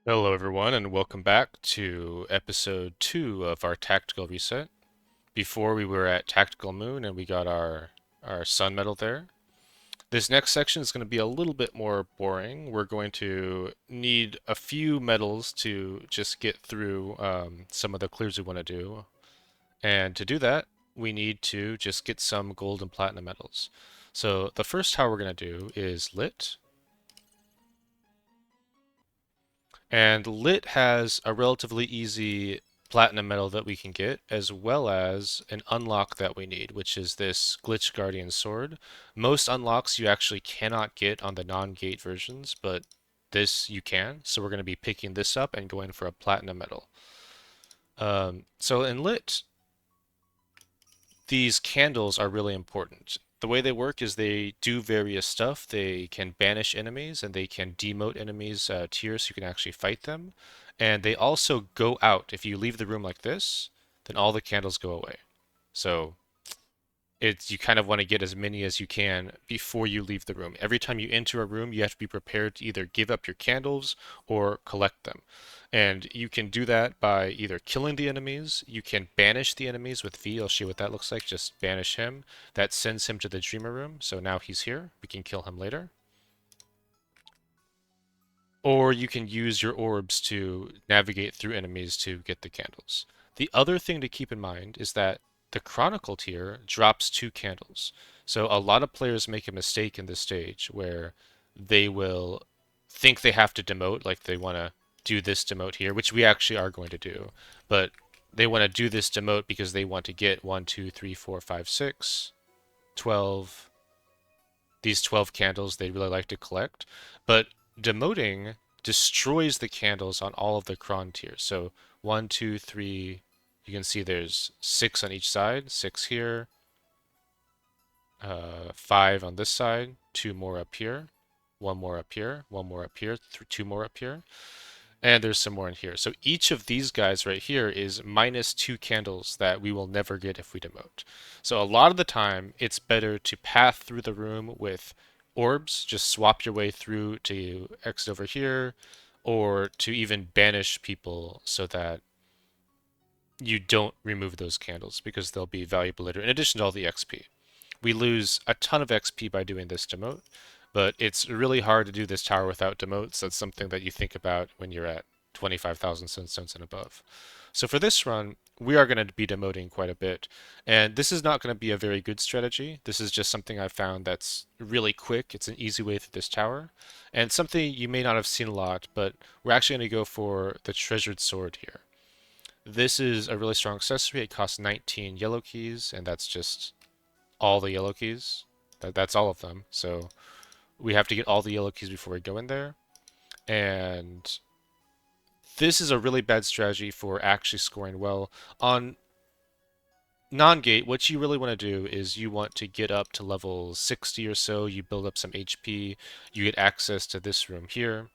Hello, everyone, and welcome back to episode 2 of our tactical reset. Before we were at Tactical Moon and we got our sun medal there. This next section is going to be a little bit more boring. We're going to need a few medals to just get through some of the clears we want to do. And to do that, we need to just get some gold and platinum medals. So the first tower we're going to do is Lit. And Lit has a relatively easy platinum medal that we can get, as well as an unlock that we need, which is this Glitch Guardian Sword. Most unlocks you actually cannot get on the non-gate versions, but this you can. So we're going to be picking this up and going for a platinum medal. So in Lit, these candles are really important. The way they work is they do various stuff. They can banish enemies and they can demote enemies tiers so you can actually fight them. And they also go out. If you leave the room like this, then all the candles go away. So it's you kind of want to get as many as you can before you leave the room. Every time you enter a room, you have to be prepared to either give up your candles or collect them. And you can do that by either killing the enemies, you can banish the enemies with V. I'll show you what that looks like. Just banish him. That sends him to the Dreamer room. So now he's here. We can kill him later. Or you can use your orbs to navigate through enemies to get the candles. The other thing to keep in mind is that the Chronicle tier drops 2 candles. So a lot of players make a mistake in this stage where they will think they have to demote, like they want to do this demote here, which we actually are going to do. But they want to do this demote because they want to get 1, 2, 3, 4, 5, 6, 12, these 12 candles they really like to collect. But demoting destroys the candles on all of the cron tiers. So 1, 2, 3, you can see there's 6 on each side, 6 here, 5 on this side, 2 more up here, 1 more up here, 1 more up here, 2 more up here. And there's some more in here. So each of these guys right here is minus 2 candles that we will never get if we demote. So a lot of the time, it's better to path through the room with orbs, just swap your way through to exit over here, or to even banish people so that you don't remove those candles because they'll be valuable later, in addition to all the XP. We lose a ton of XP by doing this demote, but it's really hard to do this tower without demotes. That's something that you think about when you're at 25,000 sunstones and above. So for this run, we are going to be demoting quite a bit, and this is not going to be a very good strategy. This is just something I've found that's really quick. It's an easy way through this tower, and something you may not have seen a lot, but we're actually going to go for the treasured sword here. This is a really strong accessory. It costs 19 yellow keys, and that's just all the yellow keys. That's all of them. So we have to get all the yellow keys before we go in there. And this is a really bad strategy for actually scoring well. On non-gate, what you really want to do is you want to get up to level 60 or so. You build up some HP. You get access to this room here.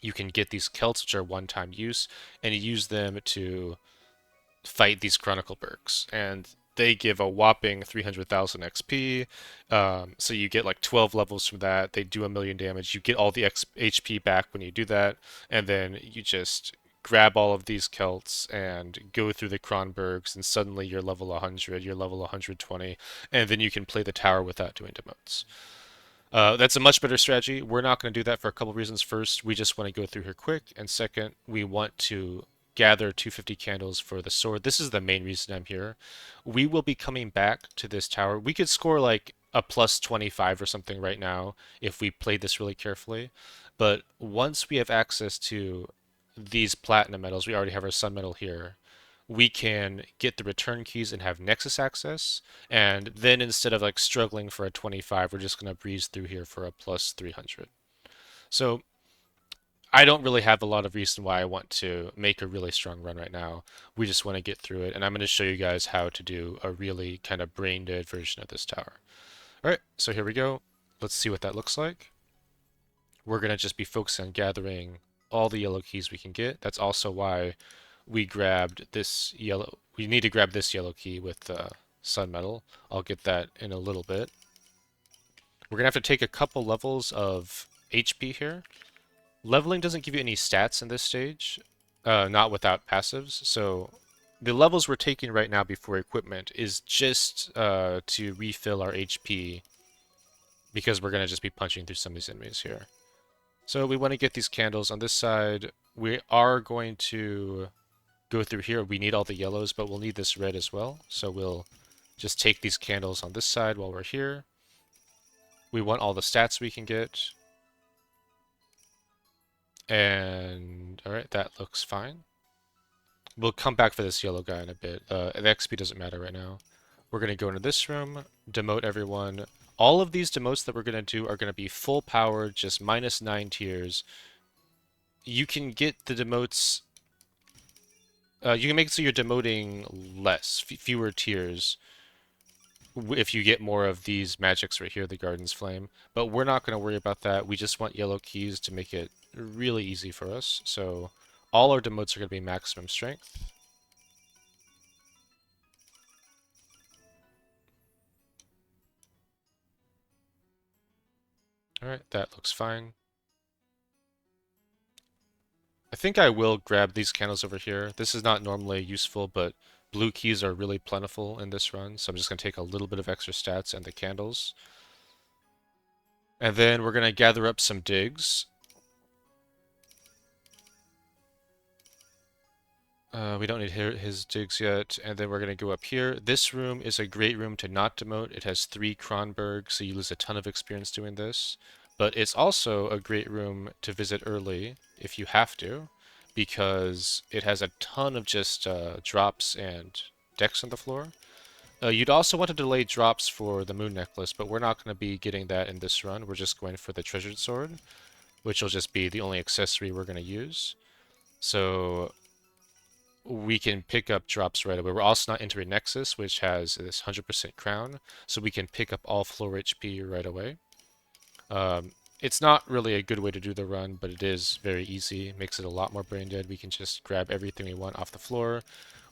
You can get these Celts, which are one-time use, and you use them to fight these Chronicle Bergs. And they give a whopping 300,000 XP. So you get like 12 levels from that. They do 1 million damage. You get all the HP back when you do that. And then you just grab all of these Celts and go through the Kronbergs, and suddenly you're level 100, you're level 120, and then you can play the tower without doing demotes. That's a much better strategy. We're not going to do that for a couple reasons. First, we just want to go through here quick, and second, we want to gather 250 candles for the sword. This is the main reason I'm here. We will be coming back to this tower. We could score like a plus 25 or something right now if we played this really carefully. But once we have access to these platinum medals, we already have our sun medal here, we can get the return keys and have Nexus access. And then instead of like struggling for a 25, we're just going to breeze through here for a plus 300. So I don't really have a lot of reason why I want to make a really strong run right now. We just want to get through it, and I'm going to show you guys how to do a really kind of brain dead version of this tower. All right, so here we go. Let's see what that looks like. We're going to just be focused on gathering all the yellow keys we can get. That's also why we grabbed this yellow. We need to grab this yellow key with the sun metal. I'll get that in a little bit. We're going to have to take a couple levels of HP here. Leveling doesn't give you any stats in this stage, not without passives. So the levels we're taking right now before equipment is just to refill our HP because we're going to just be punching through some of these enemies here. So we want to get these candles on this side. We are going to go through here. We need all the yellows, but we'll need this red as well. So we'll just take these candles on this side while we're here. We want all the stats we can get. And all right, that looks fine. We'll come back for this yellow guy in a bit. The XP doesn't matter right now. We're going to go into this room, demote everyone. All of these demotes that we're going to do are going to be full power, just -9 tiers. You can get the demotes. You can make it so you're demoting less, fewer tiers, if you get more of these magics right here, the Garden's Flame. But we're not going to worry about that. We just want yellow keys to make it really easy for us. So all our demotes are going to be maximum strength. Alright, that looks fine. I think I will grab these candles over here. This is not normally useful, but blue keys are really plentiful in this run, so I'm just going to take a little bit of extra stats and the candles. And then we're going to gather up some digs. We don't need his digs yet, and then we're going to go up here. This room is a great room to not demote. It has 3 Kronberg, so you lose a ton of experience doing this. But it's also a great room to visit early, if you have to, because it has a ton of just drops and decks on the floor. You'd also want to delay drops for the Moon Necklace, but we're not going to be getting that in this run. We're just going for the Treasured Sword, which will just be the only accessory we're going to use. So we can pick up drops right away. We're also not entering Nexus, which has this 100% crown, so we can pick up all floor HP right away. It's not really a good way to do the run, but it is very easy. It makes it a lot more brain dead. We can just grab everything we want off the floor.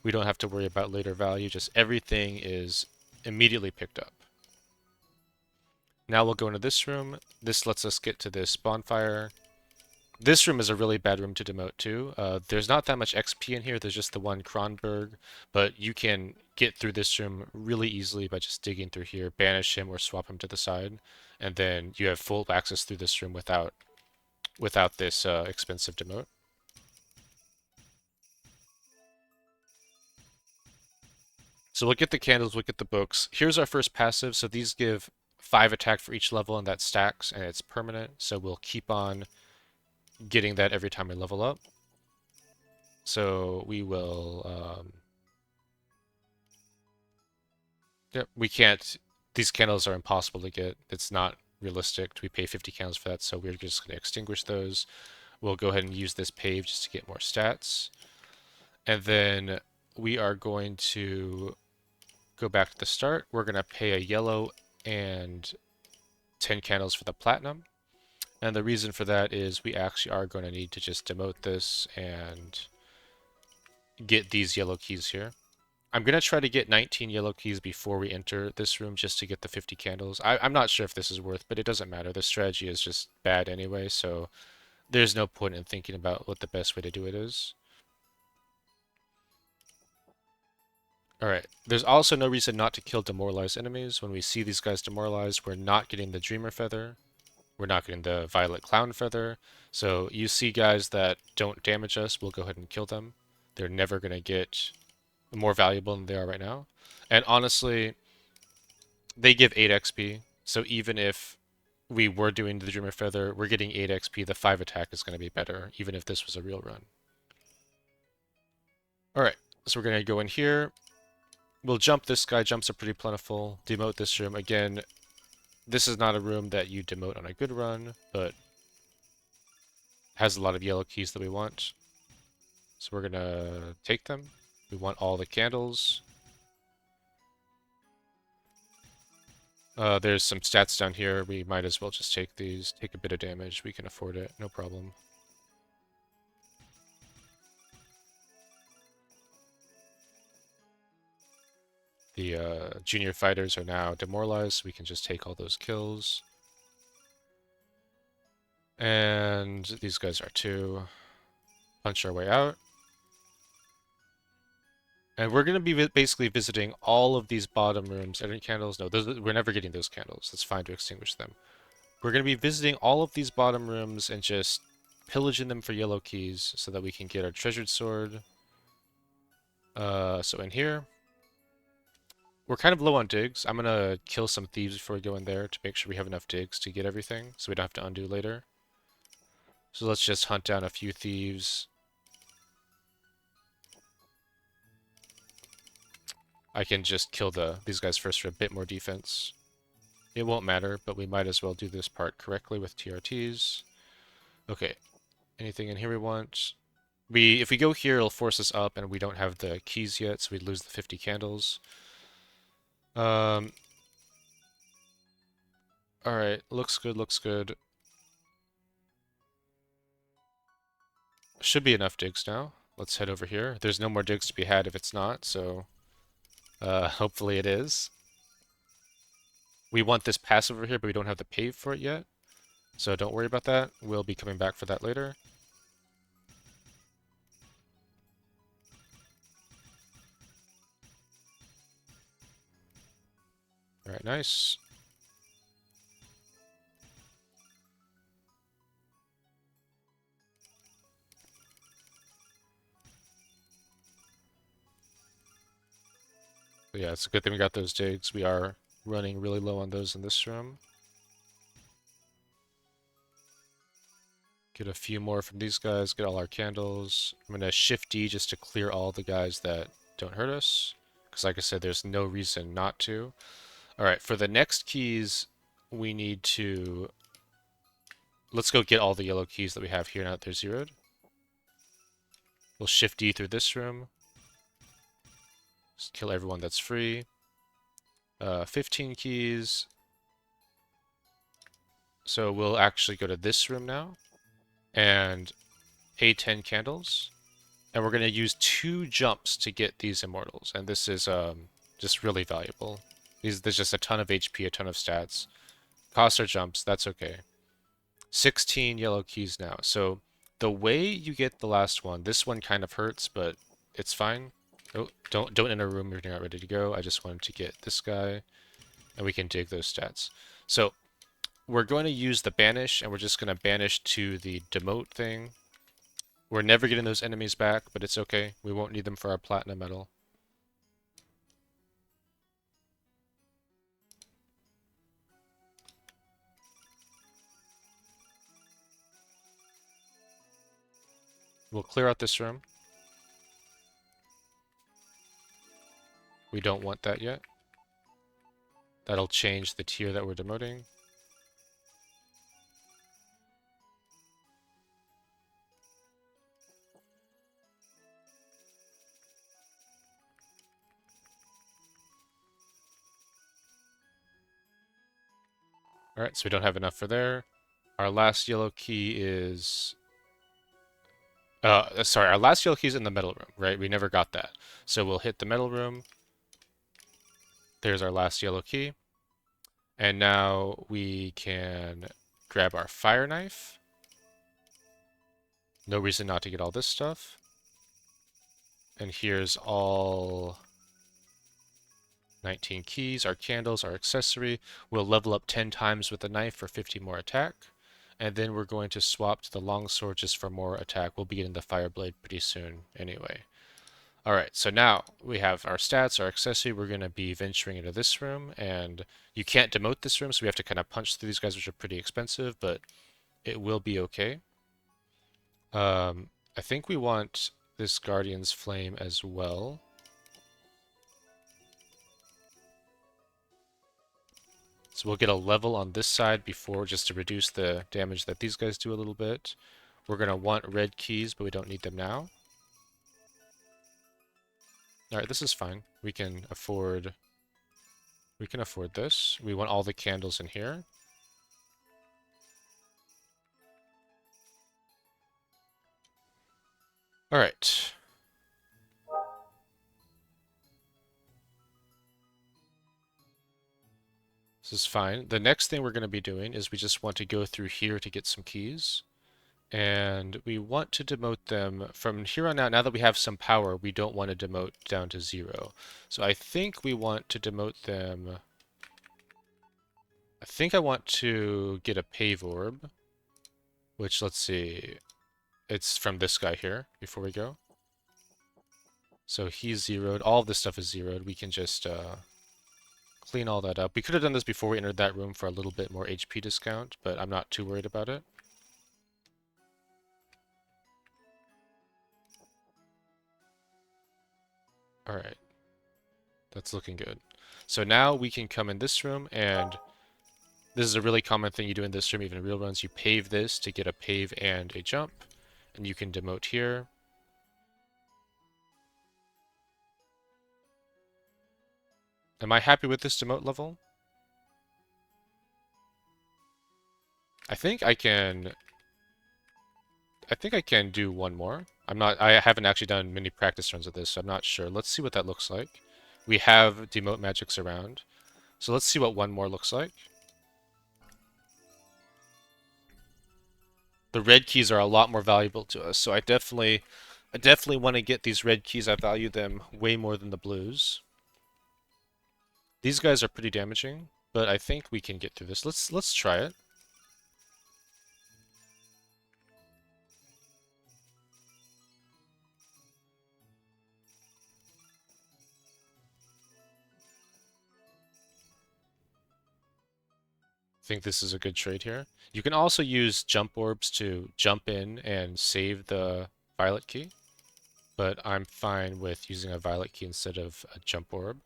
We don't have to worry about later value. Just everything is immediately picked up. Now we'll go into this room. This lets us get to this bonfire. This room is a really bad room to demote too. There's not that much XP in here. There's just the one Kronberg, but you can get through this room really easily by just digging through here, banish him or swap him to the side, and then you have full access through this room without this expensive demote. So we'll get the candles, we'll get the books. Here's our first passive. So these give 5 attack for each level, and that stacks, and it's permanent. So we'll keep on getting that every time we level up. So we will, yep, we can't, these candles are impossible to get. It's not realistic. We pay 50 candles for that, so we're just going to extinguish those. We'll go ahead and use this pave just to get more stats. And then we are going to go back to the start. We're going to pay a yellow and 10 candles for the platinum. And the reason for that is we actually are going to need to just demote this and get these yellow keys here. I'm going to try to get 19 yellow keys before we enter this room just to get the 50 candles. I'm not sure if this is worth, but it doesn't matter. The strategy is just bad anyway, so there's no point in thinking about what the best way to do it is. Alright, there's also no reason not to kill demoralized enemies. When we see these guys demoralized, we're not getting the Dreamer Feather. We're not getting the Violet Clown Feather. So you see guys that don't damage us, we'll go ahead and kill them. They're never going to get more valuable than they are right now. And honestly, they give 8 XP, so even if we were doing the Dreamer Feather, we're getting 8 XP, the 5 attack is going to be better, even if this was a real run. Alright, so we're going to go in here. We'll jump this guy, jumps are pretty plentiful. Demote this room. Again, this is not a room that you demote on a good run, but has a lot of yellow keys that we want. So we're going to take them. We want all the candles. There's some stats down here. We might as well just take these. Take a bit of damage. We can afford it. No problem. The junior fighters are now demoralized. So we can just take all those kills. And these guys are too. Punch our way out. And we're going to be basically visiting all of these bottom rooms. Any candles? No, we're never getting those candles. It's fine to extinguish them. We're going to be visiting all of these bottom rooms and just pillaging them for yellow keys so that we can get our treasured sword. So in here, we're kind of low on digs. I'm going to kill some thieves before we go in there to make sure we have enough digs to get everything so we don't have to undo later. So let's just hunt down a few thieves. I can just kill these guys first for a bit more defense. It won't matter, but we might as well do this part correctly with TRTs. Okay, anything in here we want? If we go here, it'll force us up, and we don't have the keys yet, so we lose the 50 candles. Alright, looks good, looks good. Should be enough digs now. Let's head over here. There's no more digs to be had if it's not, so hopefully it is. We want this pass over here, but we don't have the pave for it yet. So don't worry about that. We'll be coming back for that later. Alright, nice. But yeah, it's a good thing we got those digs. We are running really low on those in this room. Get a few more from these guys, get all our candles. I'm going to shift D just to clear all the guys that don't hurt us. Because like I said, there's no reason not to. Alright, for the next keys, we need to... Let's go get all the yellow keys that we have here now that they're zeroed. We'll shift D through this room. Just kill everyone that's free. 15 keys. So we'll actually go to this room now and pay 10 candles. And we're going to use 2 jumps to get these immortals. And this is just really valuable. There's just a ton of HP, a ton of stats. Cost our jumps, that's okay. 16 yellow keys now. So the way you get the last one, this one kind of hurts, but it's fine. Oh, don't enter a room if you're not ready to go. I just wanted to get this guy, and we can dig those stats. So we're going to use the banish, and we're just going to banish to the demote thing. We're never getting those enemies back, but it's okay. We won't need them for our platinum medal. We'll clear out this room. We don't want that yet. That'll change the tier that we're demoting. Alright, so we don't have enough for there. Our last yellow key is... sorry, our last yellow key is in the metal room, right? We never got that. So we'll hit the metal room. There's our last yellow key. And now we can grab our fire knife. No reason not to get all this stuff. And here's all 19 keys, our candles, our accessory. We'll level up 10 times with the knife for 50 more attack. And then we're going to swap to the longsword just for more attack. We'll be getting the fireblade pretty soon anyway. Alright, so now we have our stats, our accessory. We're going to be venturing into this room, and you can't demote this room, so we have to kind of punch through these guys, which are pretty expensive, but it will be okay. I think we want this Guardian's Flame as well. So we'll get a level on this side before, just to reduce the damage that these guys do a little bit. We're going to want red keys, but we don't need them now. Alright, this is fine. We can afford this. We want all the candles in here. Alright. This is fine. The next thing we're going to be doing is we just want to go through here to get some keys. And we want to demote them from here on out. Now that we have some power, we don't want to demote down to 0. So I think we want to demote them. I think I want to get a pave orb, which, let's see, it's from this guy here before we go. So he's zeroed. All of this stuff is zeroed. We can just clean all that up. We could have done this before we entered that room for a little bit more HP discount, but I'm not too worried about it. Alright, that's looking good. So now we can come in this room, and this is a really common thing you do in this room, even in real runs. You pave this to get a pave and a jump, and you can demote here. Am I happy with this demote level? I think I can do one more. I haven't actually done many practice runs of this, so I'm not sure. Let's see what that looks like. We have demote magics around. So let's see what one more looks like. The red keys are a lot more valuable to us, so I definitely want to get these red keys. I value them way more than the blues. These guys are pretty damaging, but I think we can get through this. Let's try it. Think this is a good trade here. You can also use jump orbs to jump in and save the violet key, but I'm fine with using a violet key instead of a jump orb.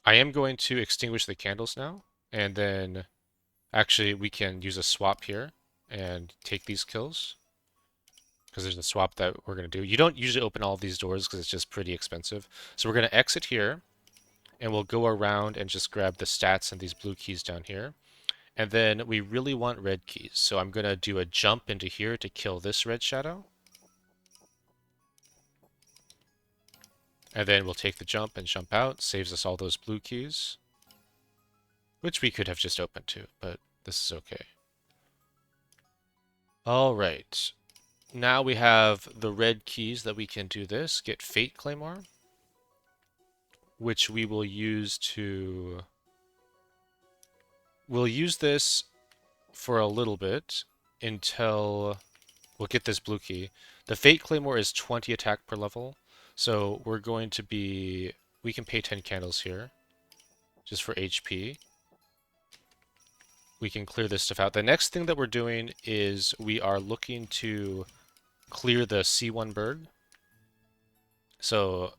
I am going to extinguish the candles now, and then actually we can use a swap here and take these kills, because there's a swap that we're going to do. You don't usually open all of these doors because it's just pretty expensive. So we're going to exit here, and we'll go around and just grab the stats and these blue keys down here. And then we really want red keys. So I'm going to do a jump into here to kill this red shadow. And then we'll take the jump and jump out. Saves us all those blue keys. Which we could have just opened too, but this is okay. Alright. Now we have the red keys that we can do this. Get Fate Claymore, which we will use to... We'll use this for a little bit until we'll get this blue key. The Fate Claymore is 20 attack per level, so we're going to be... We can pay 10 candles here, just for HP. We can clear this stuff out. The next thing that we're doing is we are looking to clear the C1 bird. So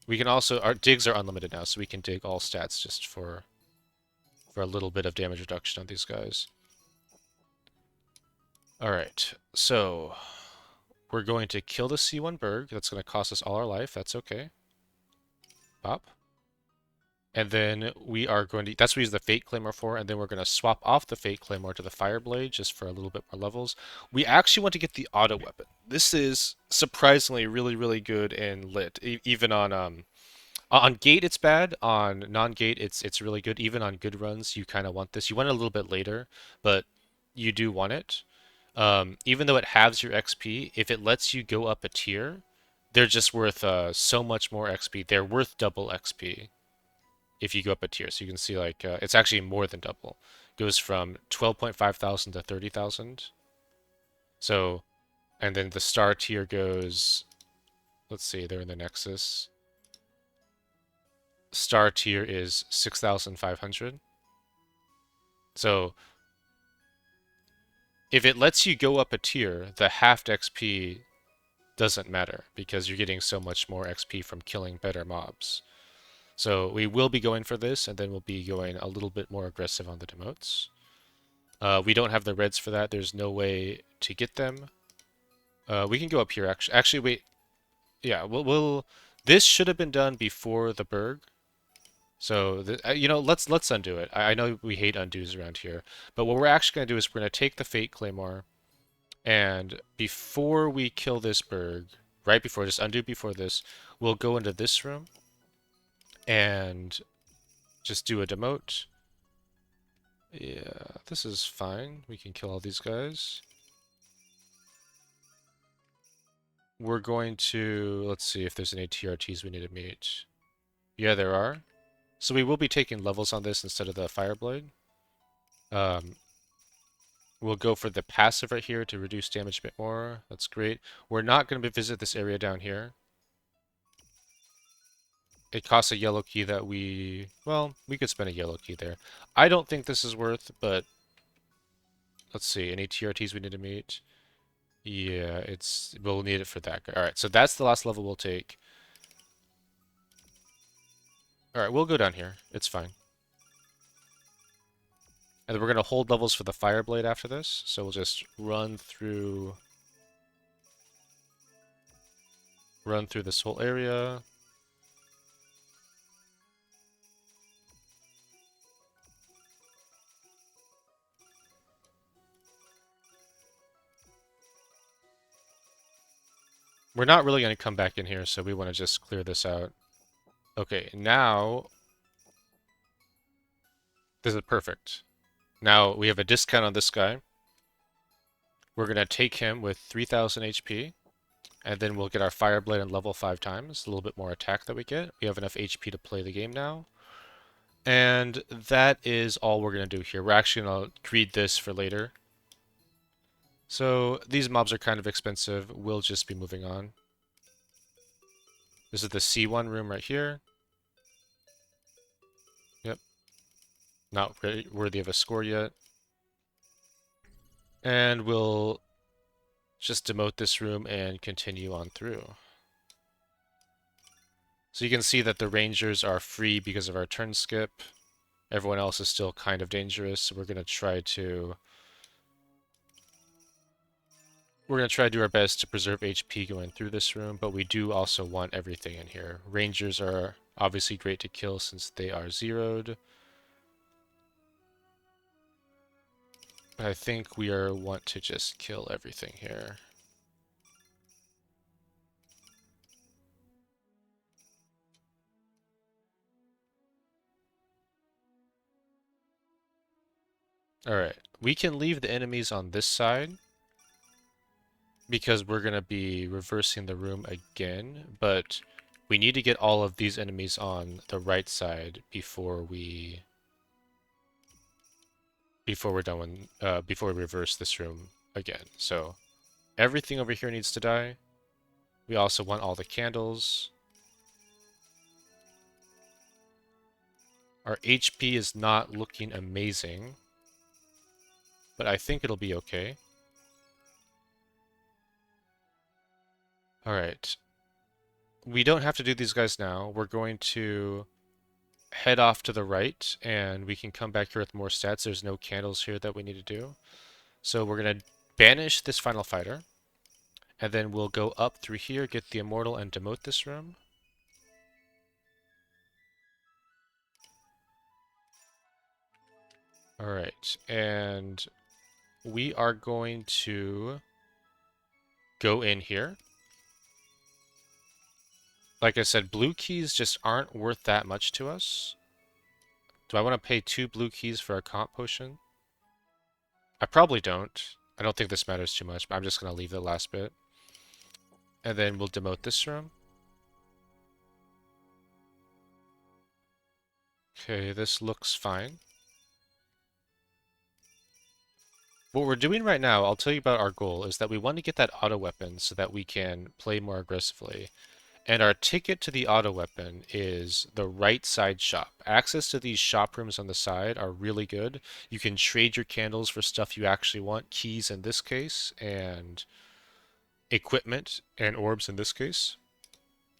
we can also... Our digs are unlimited now, so we can dig all stats just for a little bit of damage reduction on these guys. Alright, so we're going to kill the C1 Berg. That's going to cost us all our life. That's okay. Pop. And then we are going to... That's what we use the Fate Claymore for, and then we're going to swap off the Fate Claymore to the Fire Blade just for a little bit more levels. We actually want to get the auto weapon. This is surprisingly really, really good and lit. Even on gate, it's bad. On non-gate, it's really good. Even on good runs, you kind of want this. You want it a little bit later, but you do want it. Even though it halves your XP, if it lets you go up a tier, they're just worth so much more XP. They're worth double XP if you go up a tier. So you can see like it's actually more than double. It goes from 12.5 thousand to 30,000. So, and then the star tier goes, let's see, they're in the Nexus. Star tier is 6,500. So if it lets you go up a tier, the halved XP doesn't matter because you're getting so much more XP from killing better mobs. So we will be going for this, and then we'll be going a little bit more aggressive on the demotes. We don't have the reds for that. There's no way to get them. We can go up here, actually. Actually, wait. Yeah, we'll... This should have been done before the Berg. So, you know, let's undo it. I know we hate undos around here, but what we're actually going to do is we're going to take the Fate Claymore, and before we kill this Berg, right before, just undo before this, we'll go into this room and just do a demote. Yeah, this is fine. We can kill all these guys. We're going to, let's see if there's any TRTs we need to meet. Yeah, there are. So we will be taking levels on this instead of the Fireblade. Um, we'll go for the passive right here to reduce damage a bit more. That's great. We're not going to visit this area down here. It costs a yellow key that well, we could spend a yellow key there. I don't think this is worth, but let's see. Any TRTs we need to meet? Yeah, we'll need it for that guy. All right, so that's the last level we'll take. All right, we'll go down here. It's fine. And then we're going to hold levels for the Fireblade after this. So we'll just run through this whole area. We're not really going to come back in here, so we want to just clear this out. Okay, now this is perfect. Now we have a discount on this guy. We're going to take him with 3000 HP, and then we'll get our Fireblade on level 5 times, a little bit more attack that we get. We have enough HP to play the game now. And that is all we're going to do here. We're actually going to greed this for later. So these mobs are kind of expensive. We'll just be moving on. This is the C1 room right here. Yep. Not worthy of a score yet. And we'll just demote this room and continue on through. So you can see that the rangers are free because of our turn skip. Everyone else is still kind of dangerous, so we're going to try to do our best to preserve HP going through this room, but we do also want everything in here. Rangers are obviously great to kill since they are zeroed. But I think we want to just kill everything here. Alright, we can leave the enemies on this side because we're going to be reversing the room again, but we need to get all of these enemies on the right side before we're done before we reverse this room again. So everything over here needs to die. We also want all the candles. Our HP is not looking amazing, but I think it'll be okay. Alright. We don't have to do these guys now. We're going to head off to the right, and we can come back here with more stats. There's no candles here that we need to do. So we're going to banish this final fighter, and then we'll go up through here, get the immortal, and demote this room. Alright, and we are going to go in here. Like I said, blue keys just aren't worth that much to us. Do I want to pay 2 blue keys for a comp potion? I probably don't. I don't think this matters too much, but I'm just going to leave the last bit. And then we'll demote this room. Okay, this looks fine. What we're doing right now, I'll tell you about our goal, is that we want to get that auto weapon so that we can play more aggressively. And our ticket to the auto weapon is the right side shop. Access to these shop rooms on the side are really good. You can trade your candles for stuff you actually want, keys in this case, and equipment and orbs in this case.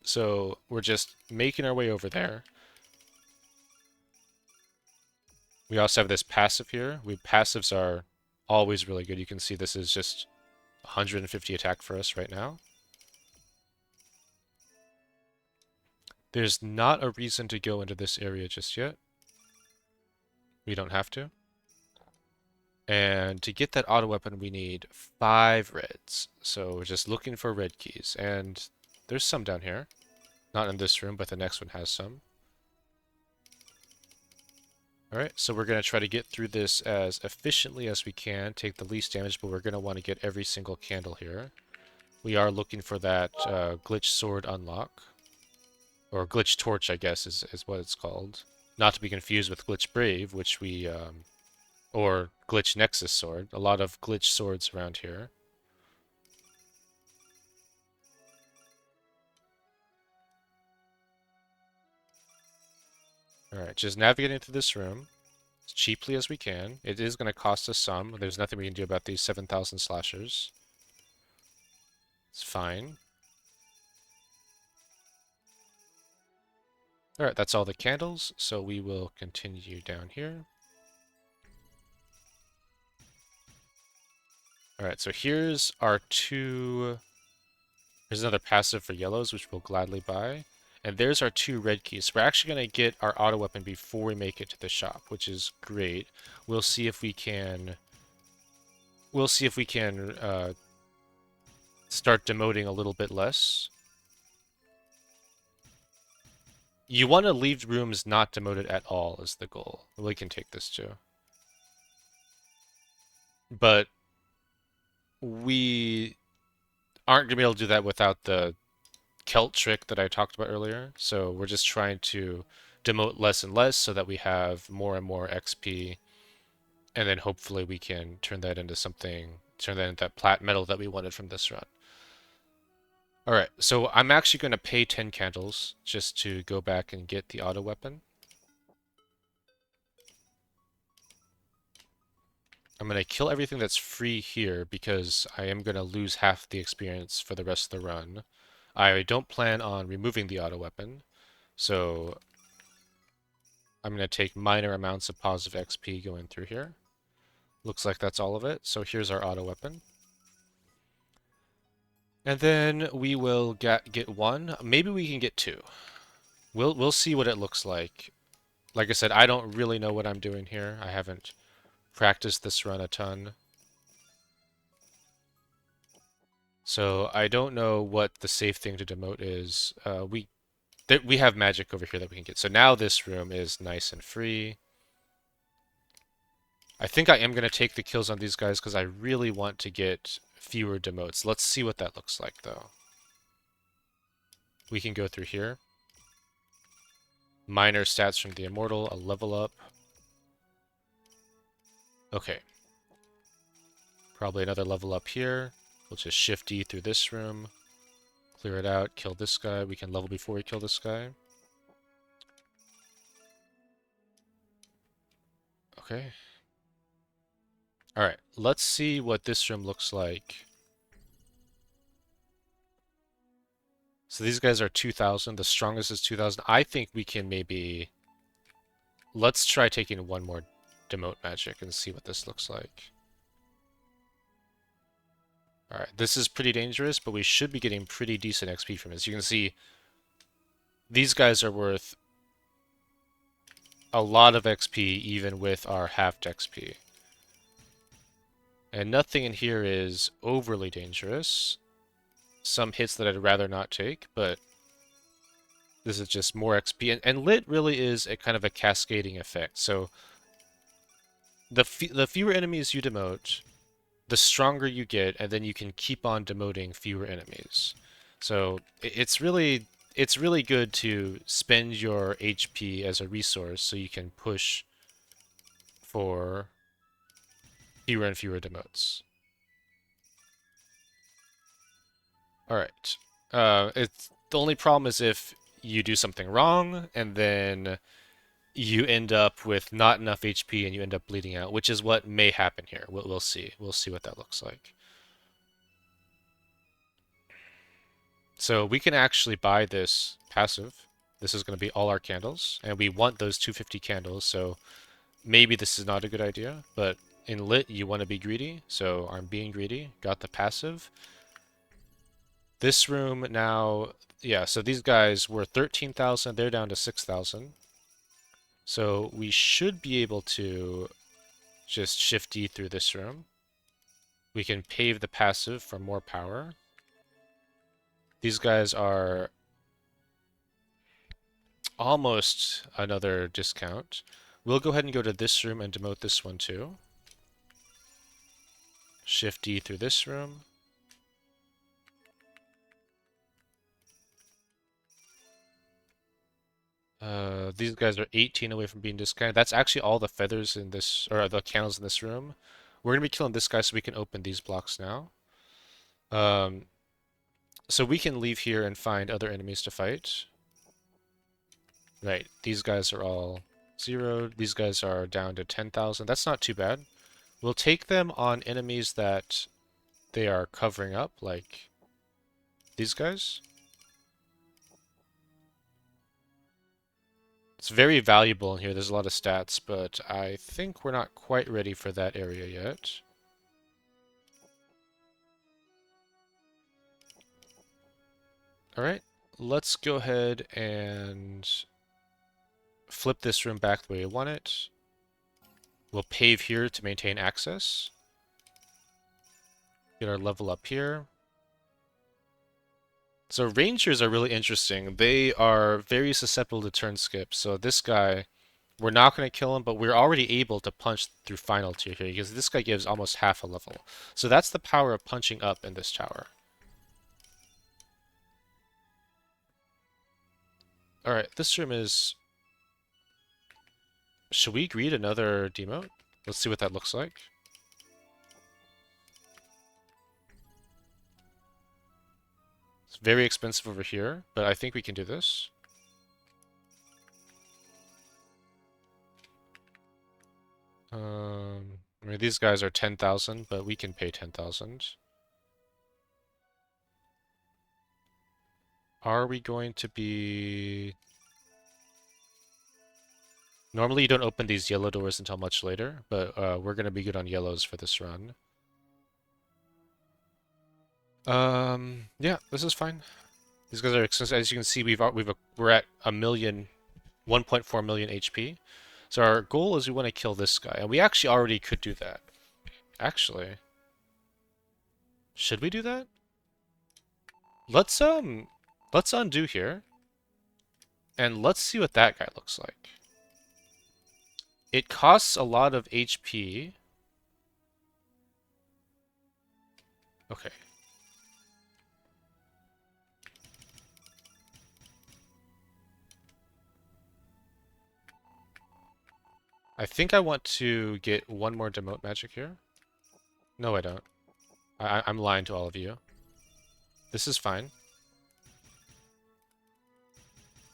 So we're just making our way over there. We also have this passive here. Passives are always really good. You can see this is just 150 attack for us right now. There's not a reason to go into this area just yet. We don't have to. And to get that auto weapon, we need 5 reds. So we're just looking for red keys. And There's some down here. Not in this room, but the next one has some. Alright, so we're going to try to get through this as efficiently as we can, take the least damage, but we're going to want to get every single candle here. We are looking for that glitch sword unlock. Or glitch torch, I guess, is what it's called. Not to be confused with glitch brave, which we, or glitch nexus sword. A lot of glitch swords around here. Alright, just navigating through this room as cheaply as we can. It is going to cost us some. There's nothing we can do about these 7,000 slashers. It's fine. Alright, that's all the candles, so we will continue down here. Alright, so here's our two... Here's another passive for yellows, which we'll gladly buy. And there's our two red keys. We're actually going to get our auto weapon before we make it to the shop, which is great. We'll see if we can... We'll see if we can start demoting a little bit less. You want to leave rooms not demoted at all is the goal. We can take this too. But we aren't going to be able to do that without the Celt trick that I talked about earlier. So we're just trying to demote less and less so that we have more and more XP. And then hopefully we can turn that into something, turn that into that plat metal that we wanted from this run. Alright, so I'm actually going to pay 10 candles just to go back and get the auto weapon. I'm going to kill everything that's free here because I am going to lose half the experience for the rest of the run. I don't plan on removing the auto weapon, so I'm going to take minor amounts of positive XP going through here. Looks like that's all of it, so here's our auto weapon. And then we will get one. Maybe we can get two. We'll see what it looks like. Like I said, I don't really know what I'm doing here. I haven't practiced this run a ton. So I don't know what the safe thing to demote is. We have magic over here that we can get. So now this room is nice and free. I think I am going to take the kills on these guys because I really want to get fewer demotes. Let's see what that looks like, though. We can go through here. Minor stats from the Immortal, a level up. Okay. Probably another level up here. We'll just shift D through this room. Clear it out, kill this guy. We can level before we kill this guy. Okay. Alright, let's see what this room looks like. So these guys are 2,000. The strongest is 2,000. I think we can maybe... Let's try taking one more demote magic and see what this looks like. Alright, this is pretty dangerous, but we should be getting pretty decent XP from this. You can see these guys are worth a lot of XP even with our halved XP. And nothing in here is overly dangerous. Some hits that I'd rather not take, but this is just more XP. And lit really is a kind of a cascading effect. So the fewer enemies you demote, the stronger you get, and then you can keep on demoting fewer enemies. So it's really good to spend your HP as a resource so you can push for fewer and fewer demotes. Alright. It's the only problem is if you do something wrong and then you end up with not enough HP and you end up bleeding out, which is what may happen here. We'll see. We'll see what that looks like. So we can actually buy this passive. This is going to be all our candles, and we want those 250 candles, so maybe this is not a good idea, but in lit you want to be greedy, so I'm being greedy. Got the passive. This room now, yeah, so these guys were 13,000, they're down to 6,000. So we should be able to just shift D through this room. We can pave the passive for more power. These guys are almost another discount. We'll go ahead and go to this room and demote this one too. Shift D through this room. These guys are 18 away from being discounted. That's actually all the feathers in this, or the candles in this room. We're gonna be killing this guy so we can open these blocks now. Um, so we can leave here and find other enemies to fight. Right, these guys are all zeroed. These guys are down to 10,000. That's not too bad. We'll take them on enemies that they are covering up, like these guys. It's very valuable in here. There's a lot of stats, but I think we're not quite ready for that area yet. All right, let's go ahead and flip this room back the way we want it. We'll pave here to maintain access. Get our level up here. So rangers are really interesting. They are very susceptible to turn skip. So this guy, we're not going to kill him, but we're already able to punch through final tier here because this guy gives almost half a level. So that's the power of punching up in this tower. All right, this room is... Should we greet another demote? Let's see what that looks like. It's very expensive over here, but I think we can do this. I mean, these guys are 10,000, but we can pay 10,000. Are we going to be... Normally you don't open these yellow doors until much later, but we're going to be good on yellows for this run. Yeah, this is fine. These guys are expensive. As you can see, we're at 1.4 million HP. So our goal is we want to kill this guy, and we actually already could do that. Actually, should we do that? Let's undo here, and let's see what that guy looks like. It costs a lot of HP. Okay. I think I want to get one more demote magic here. No, I don't. I'm lying to all of you. This is fine.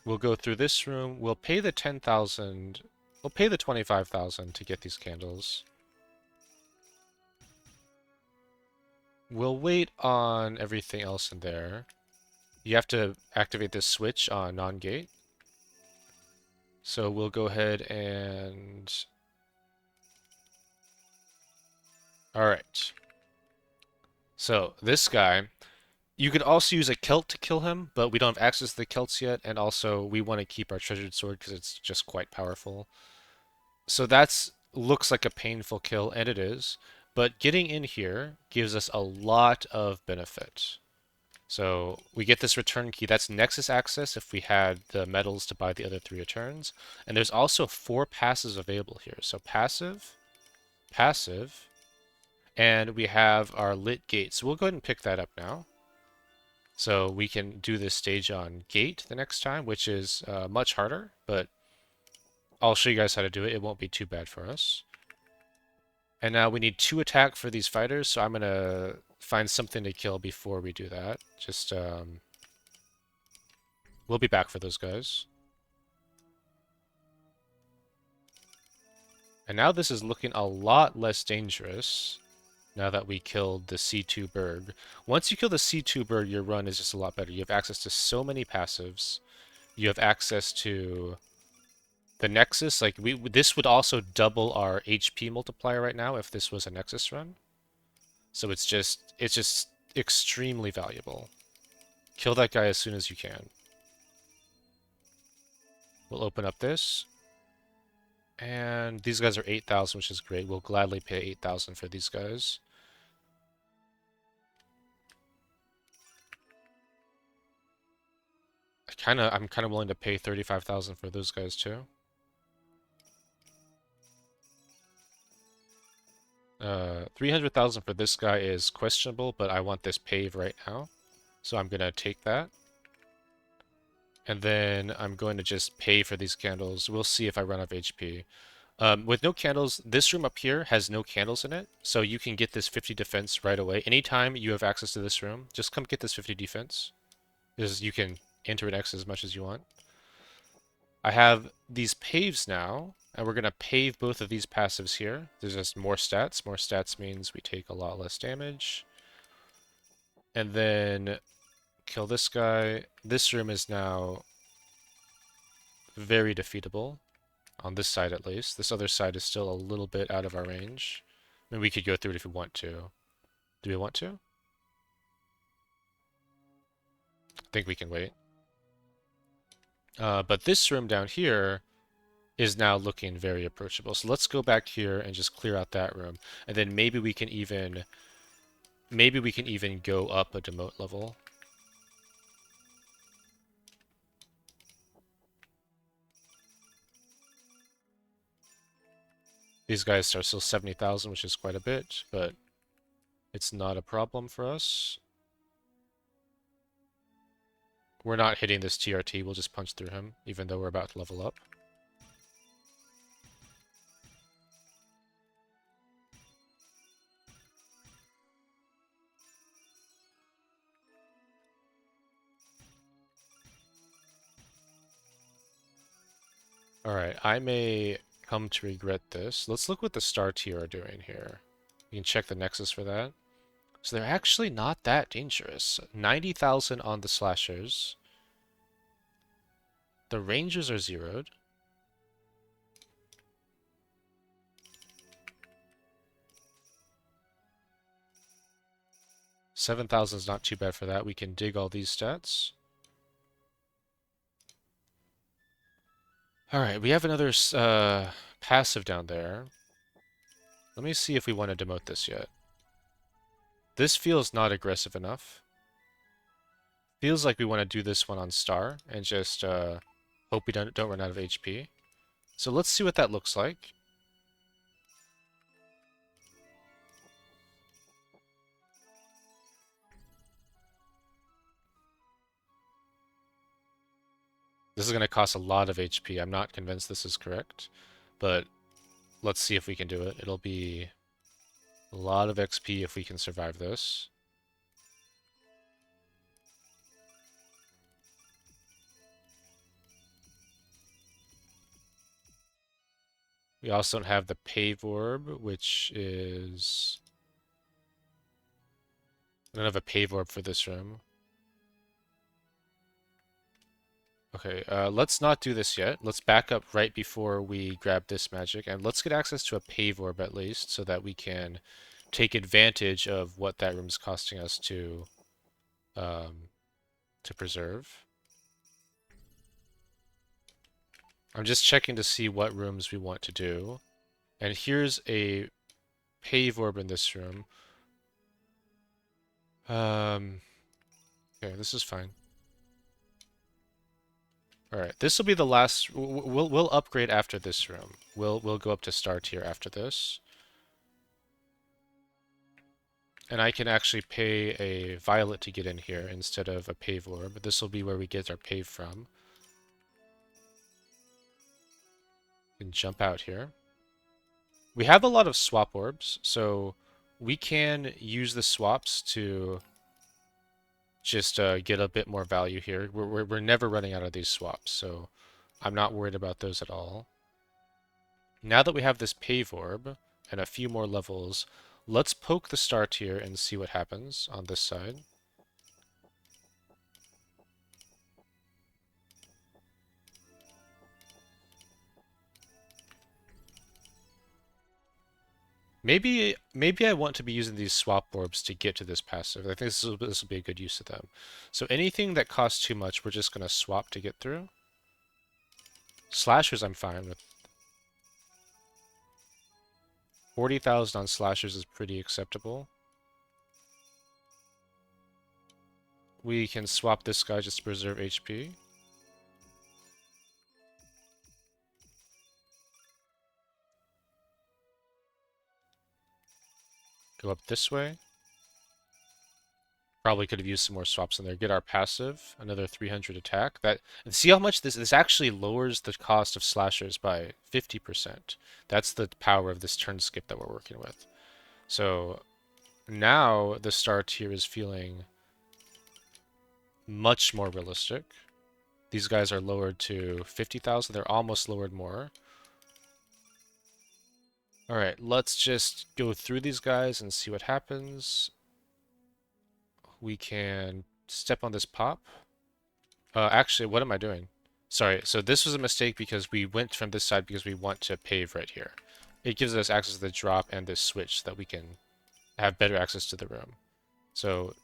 We'll go through this room. We'll pay the 10,000. We'll pay the 25,000 to get these candles. We'll wait on everything else in there. You have to activate this switch on non-gate. So we'll go ahead and... Alright. So this guy, you could also use a Celt to kill him, but we don't have access to the Celts yet, and also we want to keep our treasured sword because it's just quite powerful. So that's looks like a painful kill, and it is, but getting in here gives us a lot of benefit. So we get this return key. That's Nexus access if we had the medals to buy the other 3 returns. And there's also 4 passes available here. So passive, passive, and we have our lit gate. So we'll go ahead and pick that up now. So we can do this stage on gate the next time, which is much harder, but I'll show you guys how to do it. It won't be too bad for us. And now we need 2 attack for these fighters, so I'm going to find something to kill before we do that. Just, we'll be back for those guys. And now this is looking a lot less dangerous now that we killed the C2 Berg. Once you kill the C2 Berg, your run is just a lot better. You have access to so many passives. You have access to the Nexus. Like, this would also double our HP multiplier right now if this was a Nexus run. So it's just extremely valuable. Kill that guy as soon as you can. We'll open up this. And these guys are 8,000, which is great. We'll gladly pay 8,000 for these guys. I'm kind of willing to pay 35,000 for those guys too. 300,000 for this guy is questionable, but I want this pave right now. So I'm gonna take that. And then I'm going to just pay for these candles. We'll see if I run out of HP. With no candles, this room up here has no candles in it, so you can get this 50 defense right away. Anytime you have access to this room, just come get this 50 defense. Because you can enter an X as much as you want. I have these paves now, and we're going to pave both of these passives here. There's just more stats. More stats means we take a lot less damage. And then kill this guy. This room is now very defeatable. On this side, at least. This other side is still a little bit out of our range. I mean, we could go through it if we want to. Do we want to? I think we can wait. But this room down here is now looking very approachable. So let's go back here and just clear out that room. And then maybe we can even go up a demote level. These guys are still 70,000, which is quite a bit, but it's not a problem for us. We're not hitting this TRT, we'll just punch through him, even though we're about to level up. Alright, I may come to regret this. Let's look what the star tier are doing here. You can check the Nexus for that. So they're actually not that dangerous. 90,000 on the slashers. The rangers are zeroed. $7,000 is not too bad for that. We can dig all these stats. Alright, we have another passive down there. Let me see if we want to demote this yet. This feels not aggressive enough. Feels like we want to do this one on star and just hope we don't run out of HP. So let's see what that looks like. This is going to cost a lot of HP. I'm not convinced this is correct, but let's see if we can do it. It'll be a lot of XP if we can survive this. We also don't have the Pave Orb, which is... I don't have a Pave Orb for this room. Okay, let's not do this yet. Let's back up right before we grab this magic, and let's get access to a Pave Orb at least, so that we can take advantage of what that room's costing us to preserve. I'm just checking to see what rooms we want to do. And here's a Pave Orb in this room. Okay, this is fine. Alright, this will be the last... We'll upgrade after this room. We'll go up to star tier after this. And I can actually pay a violet to get in here instead of a Pave Orb. This will be where we get our Pave from. We can jump out here. We have a lot of swap orbs, so we can use the swaps to just get a bit more value here. We're never running out of these swaps, so I'm not worried about those at all. Now that we have this Pave Orb and a few more levels, let's poke the star tier and see what happens on this side. Maybe I want to be using these swap orbs to get to this passive. I think this will be a good use of them. So anything that costs too much, we're just going to swap to get through. Slashers I'm fine with. 40,000 on slashers is pretty acceptable. We can swap this guy just to preserve HP. Go up this way. Probably could have used some more swaps in there. Get our passive, another 300 attack. That, and see how much this actually lowers the cost of slashers by 50%. That's the power of this turn skip that we're working with. So now the start here is feeling much more realistic. These guys are lowered to 50,000. They're almost lowered more. All right, let's just go through these guys and see what happens. We can step on this pop. Actually, what am I doing? Sorry, so this was a mistake because we went from this side because we want to pave right here. It gives us access to the drop and this switch so that we can have better access to the room. So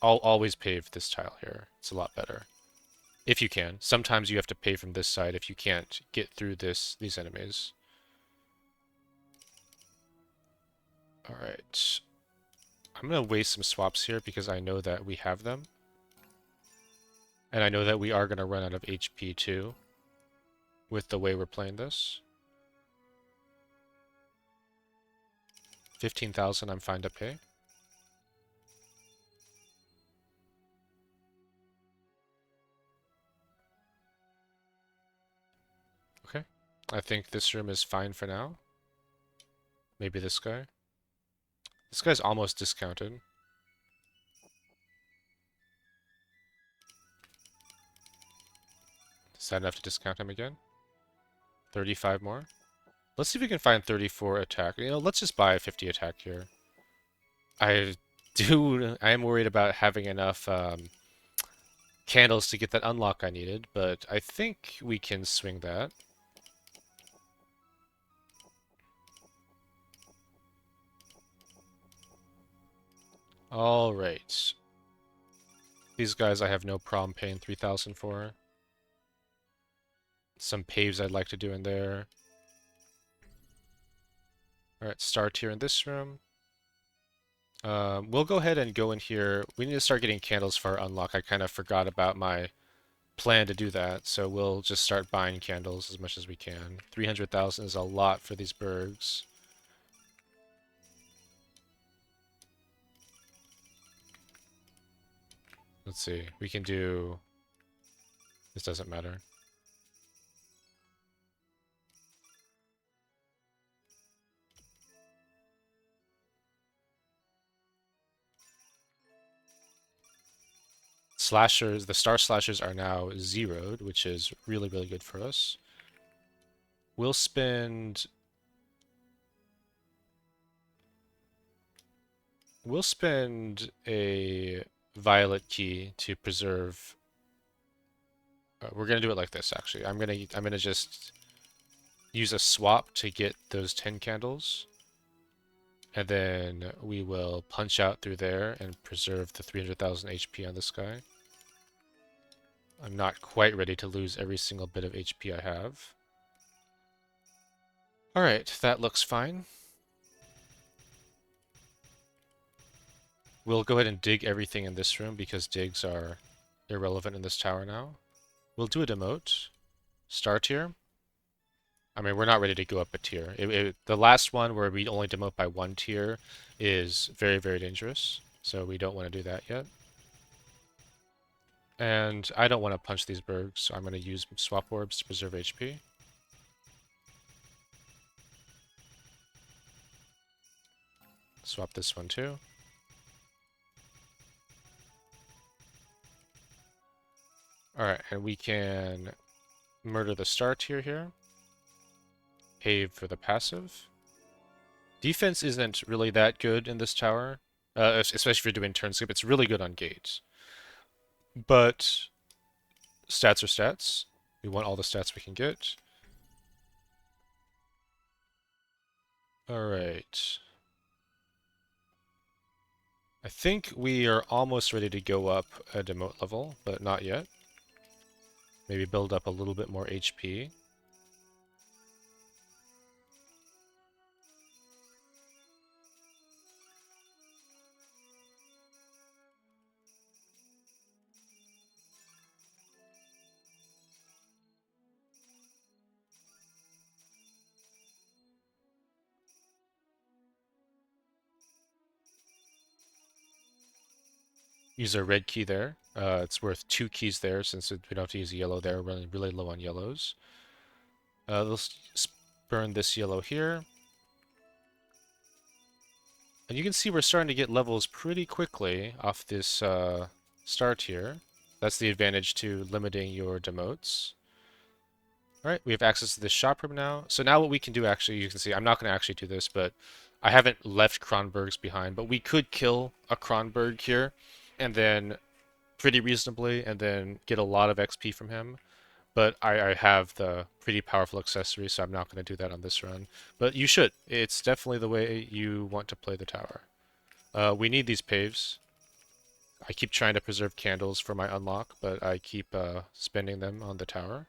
I'll always pave this tile here. It's a lot better. If you can. Sometimes you have to pave from this side if you can't get through these enemies. Alright. I'm going to waste some swaps here because I know that we have them. And I know that we are going to run out of HP too with the way we're playing this. 15,000 I'm fine to pay. Okay. I think this room is fine for now. Maybe this guy. This guy's almost discounted. Is that enough to discount him again? 35 more? Let's see if we can find 34 attack. You know, let's just buy a 50 attack here. I am worried about having enough candles to get that unlock I needed, but I think we can swing that. Alright. These guys I have no problem paying 3,000 for. Some paves I'd like to do in there. Alright, start here in this room. We'll go ahead and go in here. We need to start getting candles for our unlock. I kind of forgot about my plan to do that, so we'll just start buying candles as much as we can. 300,000 is a lot for these bergs. Let's see. We can do... This doesn't matter. Slashers, the star slashers are now zeroed, which is really, really good for us. We'll spend... We'll spend a violet key to preserve... we're gonna do it like this, actually. I'm gonna just use a swap to get those 10 candles. And then we will punch out through there and preserve the 300,000 HP on this guy. I'm not quite ready to lose every single bit of HP I have. Alright, that looks fine. We'll go ahead and dig everything in this room because digs are irrelevant in this tower now. We'll do a demote. Star tier. I mean, we're not ready to go up a tier. The last one where we only demote by 1 tier is very, very dangerous. So we don't want to do that yet. And I don't want to punch these bergs, so I'm going to use swap orbs to preserve HP. Swap this one too. Alright, and we can murder the star tier here. Pave for the passive. Defense isn't really that good in this tower, especially if you're doing turn skip. It's really good on gates. But stats are stats. We want all the stats we can get. Alright. I think we are almost ready to go up a demote level, but not yet. Maybe build up a little bit more HP. Use our red key there. It's worth 2 keys there since we don't have to use a yellow there. We're running really low on yellows. Let's burn this yellow here. And you can see we're starting to get levels pretty quickly off this start here. That's the advantage to limiting your demotes. Alright, we have access to this shop room now. So now what we can do actually, you can see, I'm not going to actually do this, but I haven't left Kronberg's behind, but we could kill a Kronberg here and then pretty reasonably and then get a lot of XP from him. But I have the pretty powerful accessory, so I'm not going to do that on this run. But you should. It's definitely the way you want to play the tower. We need these paves. I keep trying to preserve candles for my unlock, but I keep spending them on the tower.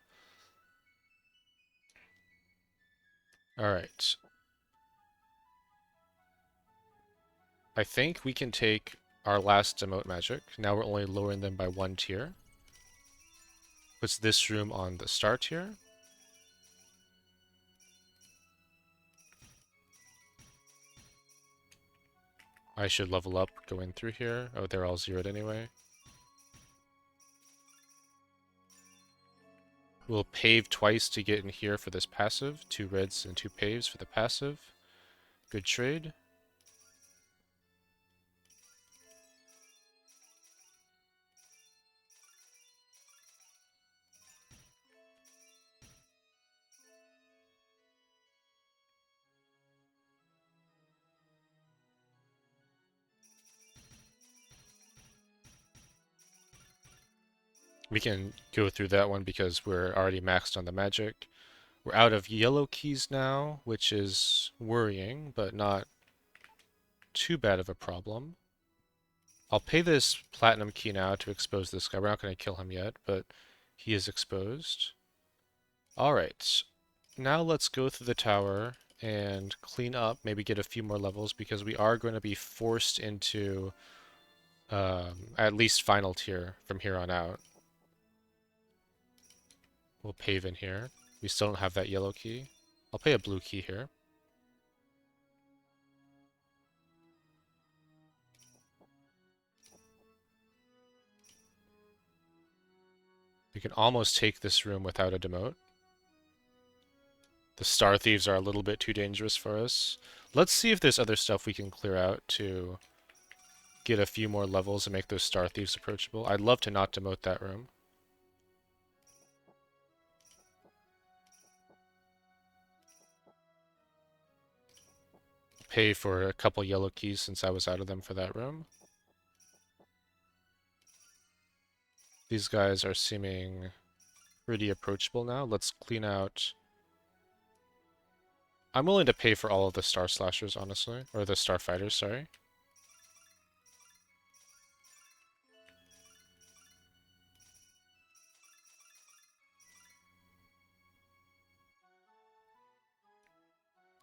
Alright. I think we can take our last demote magic. Now we're only lowering them by 1 tier. Puts this room on the star tier. I should level up going through here. Oh, they're all zeroed anyway. We'll pave twice to get in here for this passive. 2 reds and 2 paves for the passive. Good trade. We can go through that one because we're already maxed on the magic. We're out of yellow keys now, which is worrying, but not too bad of a problem. I'll pay this platinum key now to expose this guy. We're not going to kill him yet, but he is exposed. Alright, now let's go through the tower and clean up, maybe get a few more levels, because we are going to be forced into at least final tier from here on out. We'll pave in here. We still don't have that yellow key. I'll pay a blue key here. We can almost take this room without a demote. The Star Thieves are a little bit too dangerous for us. Let's see if there's other stuff we can clear out to get a few more levels and make those Star Thieves approachable. I'd love to not demote that room. Pay for a couple yellow keys since I was out of them for that room. These guys are seeming pretty approachable now. Let's clean out... I'm willing to pay for all of the Star Slashers, honestly. Or the Star Fighters, sorry.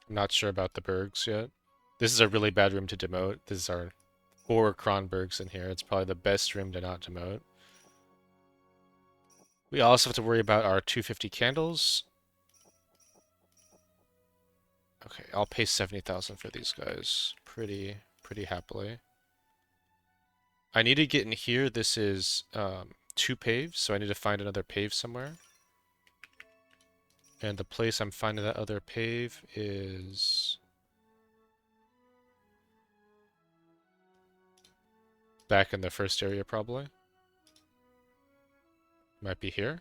I'm not sure about the Bergs yet. This is a really bad room to demote. This is our 4 Kronbergs in here. It's probably the best room to not demote. We also have to worry about our 250 candles. Okay, I'll pay 70,000 for these guys. Pretty happily. I need to get in here. This is 2 paves, so I need to find another pave somewhere. And the place I'm finding that other pave is... back in the first area, probably. Might be here.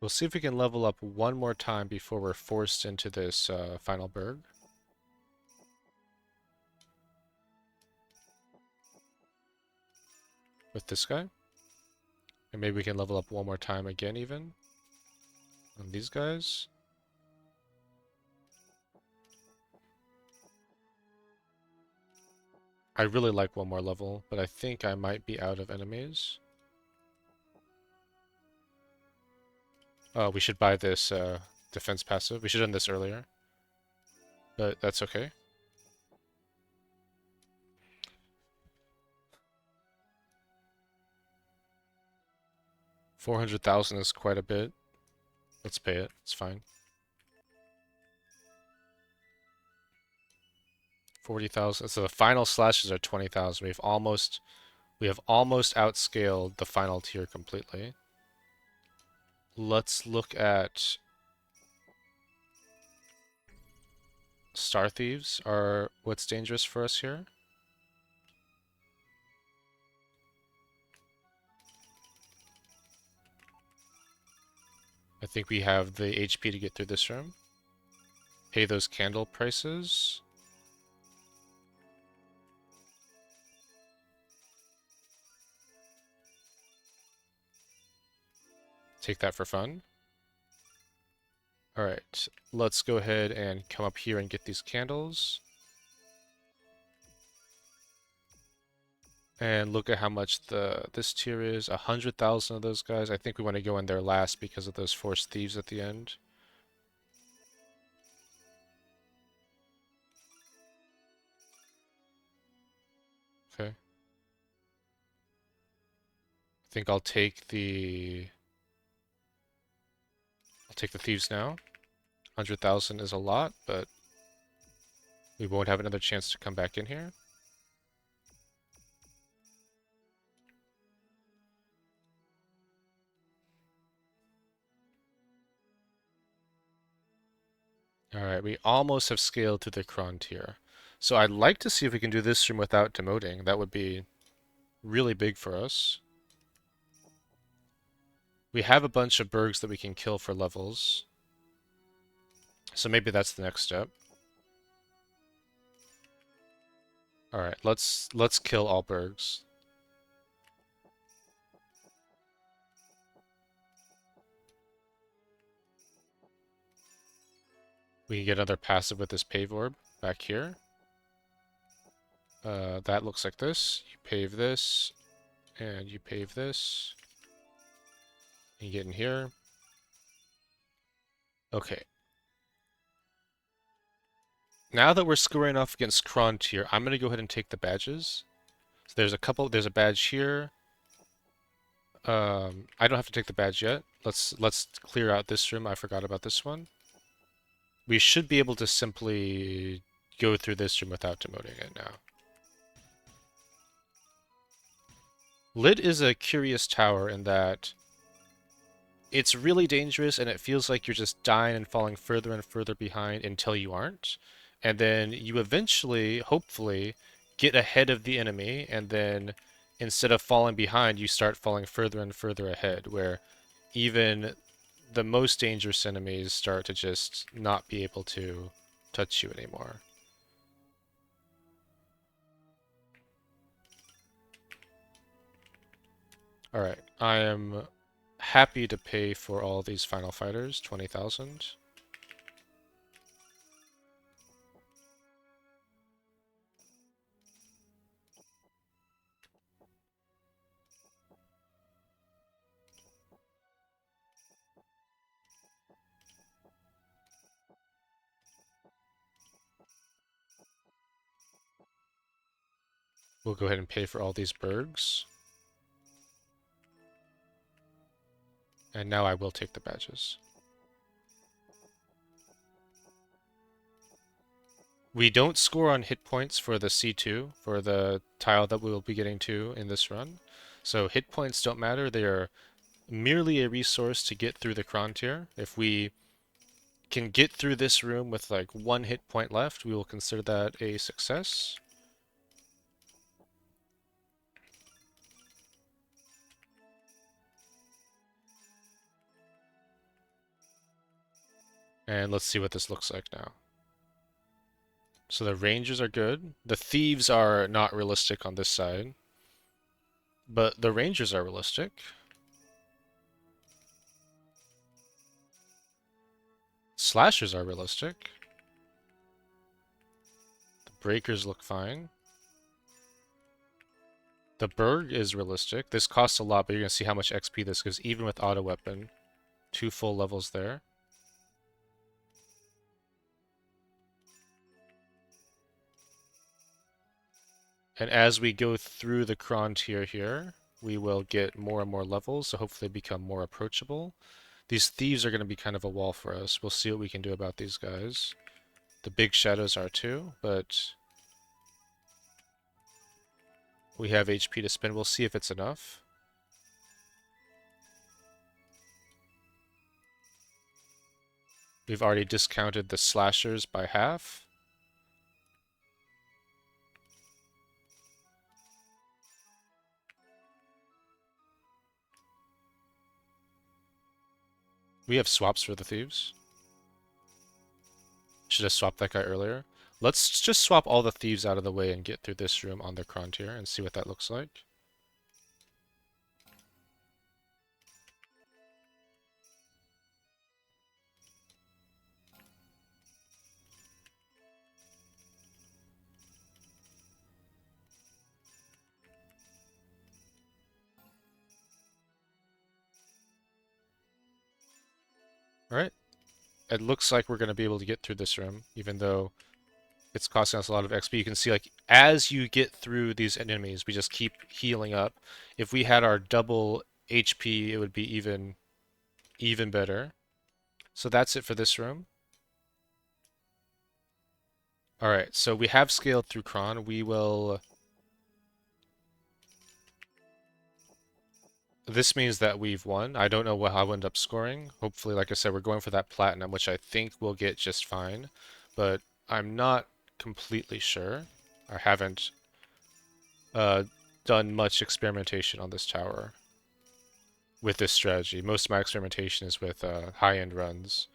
We'll see if we can level up one more time before we're forced into this final berg. With this guy. And maybe we can level up one more time again even. On these guys. I really like one more level, but I think I might be out of enemies. We should buy this defense passive. We should have done this earlier. But that's okay. 400,000 is quite a bit. Let's pay it. It's fine. 40,000. So the final slashes are 20,000. We have almost outscaled the final tier completely. Let's look at Star Thieves are what's dangerous for us here. I think we have the HP to get through this room. Pay those candle prices. Take that for fun. Alright, let's go ahead and come up here and get these candles. And look at how much this tier is. 100,000 of those guys. I think we want to go in there last because of those forced thieves at the end. Okay. I think I'll take the thieves now. 100,000 is a lot, but we won't have another chance to come back in here. Alright, we almost have scaled to the Kron tier. So I'd like to see if we can do this room without demoting. That would be really big for us. We have a bunch of Bergs that we can kill for levels. So maybe that's the next step. Alright, let's kill all Bergs. We can get another passive with this pave orb back here. That looks like this. You pave this, and you pave this. You get in here. Okay. Now that we're scoring off against Kron tier, I'm gonna go ahead and take the badges. So there's a badge here. I don't have to take the badge yet. Let's clear out this room. I forgot about this one. We should be able to simply go through this room without demoting it now. Lit is a curious tower in that it's really dangerous and it feels like you're just dying and falling further and further behind until you aren't. And then you eventually, hopefully, get ahead of the enemy, and then instead of falling behind, you start falling further and further ahead, where even the most dangerous enemies start to just not be able to touch you anymore. Alright, I am happy to pay for all these final fighters, 20,000. We'll go ahead and pay for all these bergs. And now I will take the badges. We don't score on hit points for the C2, for the tile that we will be getting to in this run. So hit points don't matter, they are merely a resource to get through the Kron tier. If we can get through this room with like 1 hit point left, we will consider that a success. And let's see what this looks like now. So the rangers are good. The thieves are not realistic on this side. But the rangers are realistic. Slashers are realistic. The breakers look fine. The Berg is realistic. This costs a lot, but you're going to see how much XP this gives, even with auto weapon. 2 full levels there. And as we go through the Kron tier here, we will get more and more levels, so hopefully become more approachable. These thieves are going to be kind of a wall for us. We'll see what we can do about these guys. The big shadows are too, but we have HP to spend. We'll see if it's enough. We've already discounted the slashers by half. We have swaps for the thieves. Should have swapped that guy earlier. Let's just swap all the thieves out of the way and get through this room on the Frontier and see what that looks like. Alright. It looks like we're going to be able to get through this room, even though it's costing us a lot of XP. You can see, like, as you get through these enemies, we just keep healing up. If we had our double HP, it would be even better. So that's it for this room. Alright, so we have scaled through Kron. We will... This means that we've won. I don't know how we'll end up scoring. Hopefully, like I said, we're going for that platinum, which I think we'll get just fine. But I'm not completely sure. I haven't uh, done much experimentation on this tower with this strategy. Most of my experimentation is with high-end runs.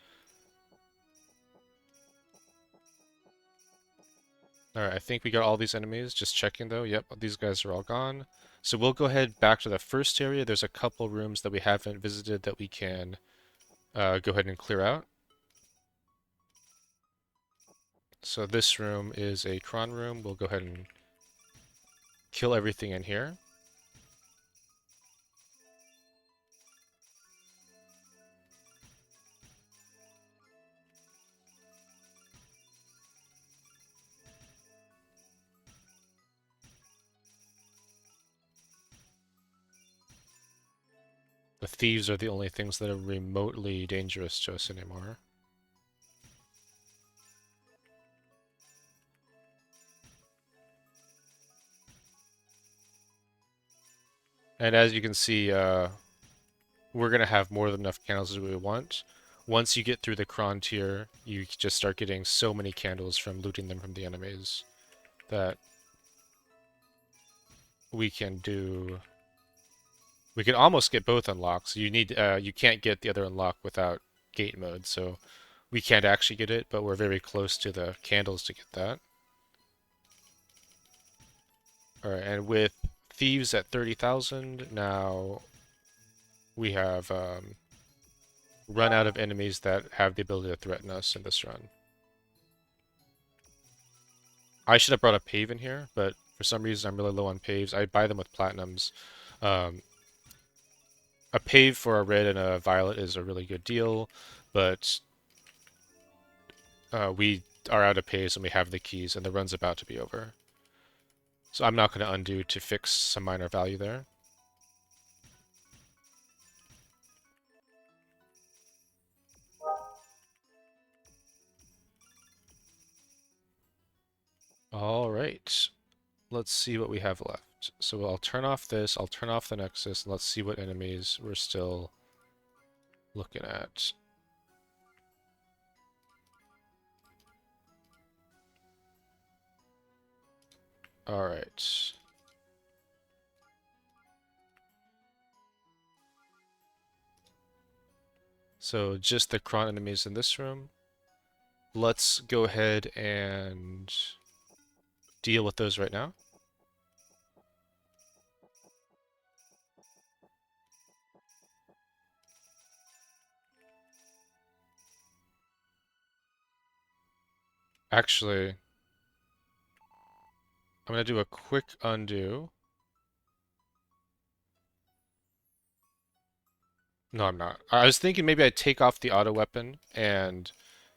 Alright, I think we got all these enemies. Just checking though. Yep, these guys are all gone. So we'll go ahead back to the first area. There's a couple rooms that we haven't visited that we can go ahead and clear out. So this room is a cron room. We'll go ahead and kill everything in here. The thieves are the only things that are remotely dangerous to us anymore. And as you can see, we're going to have more than enough candles as we want. Once you get through the cron tier, you just start getting so many candles from looting them from the enemies that we can do... We can almost get both unlocks. You need, you can't get the other unlock without gate mode, so we can't actually get it, but we're very close to the candles to get that. Alright, and with thieves at 30,000, now we have run out of enemies that have the ability to threaten us in this run. I should have brought a pave in here, but for some reason I'm really low on paves. I buy them with platinums. Um, a pave for a red and a violet is a really good deal, but we are out of paves and we have the keys, and the run's about to be over. So I'm not going to undo to fix some minor value there. All right, let's see what we have left. So I'll turn off this, I'll turn off the Nexus, and let's see what enemies we're still looking at. All right. So just the cron enemies in this room. Let's go ahead and deal with those right now. Actually, I'm going to do a quick undo. No, I'm not. I was thinking maybe I'd take off the auto weapon and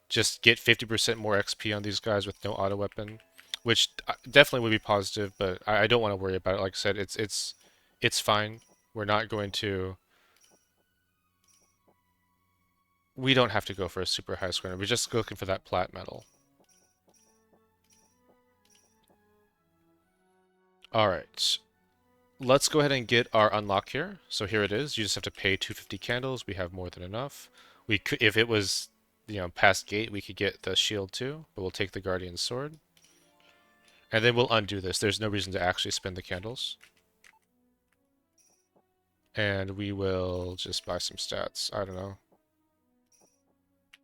just get 50% more XP on these guys with no auto weapon, which definitely would be positive, but I don't want to worry about it. Like I said, It's fine. We're not going to... We don't have to go for a super high score. We're just looking for that plat metal. Alright. Let's go ahead and get our unlock here. So here it is. You just have to pay 250 candles. We have more than enough. We could, if it was, past gate, we could get the shield too, but we'll take the Guardian's sword. And then we'll undo this. There's no reason to actually spend the candles. And we will just buy some stats. I don't know.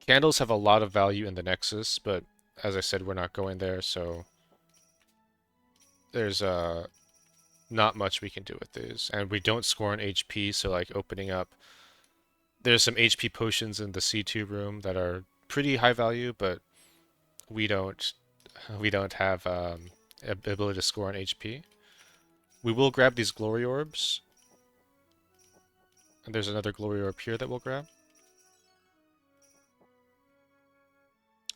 Candles have a lot of value in the Nexus, but as I said, we're not going there, so there's not much we can do with these. And we don't score on HP, so like opening up... There's some HP potions in the C2 room that are pretty high value, but we don't have ability to score on HP. We will grab these glory orbs. And there's another glory orb here that we'll grab.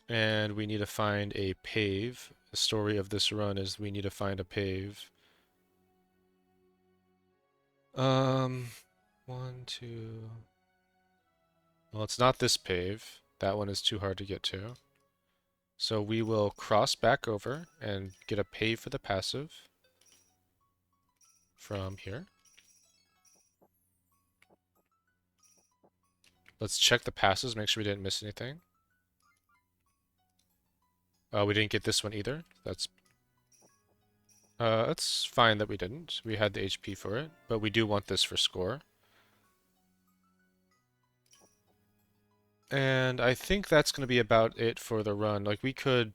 And we need to find a pave. The story of this run is we need to find a pave. One, two... Well, it's not this pave. That one is too hard to get to. So we will cross back over and get a pave for the passive from here. Let's check the passes, make sure we didn't miss anything. We didn't get this one either. That's fine that we didn't. We had the HP for it, but we do want this for score. And I think that's going to be about it for the run. Like, we could...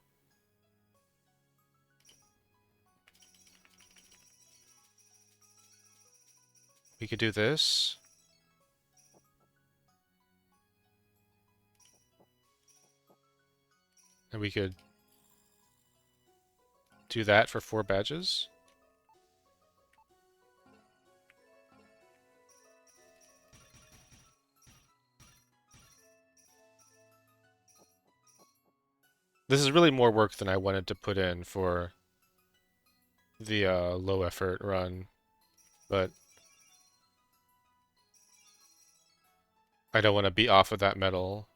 We could do this. And we could do that for 4 badges. This is really more work than I wanted to put in for the low effort run, but I don't want to be off of that metal.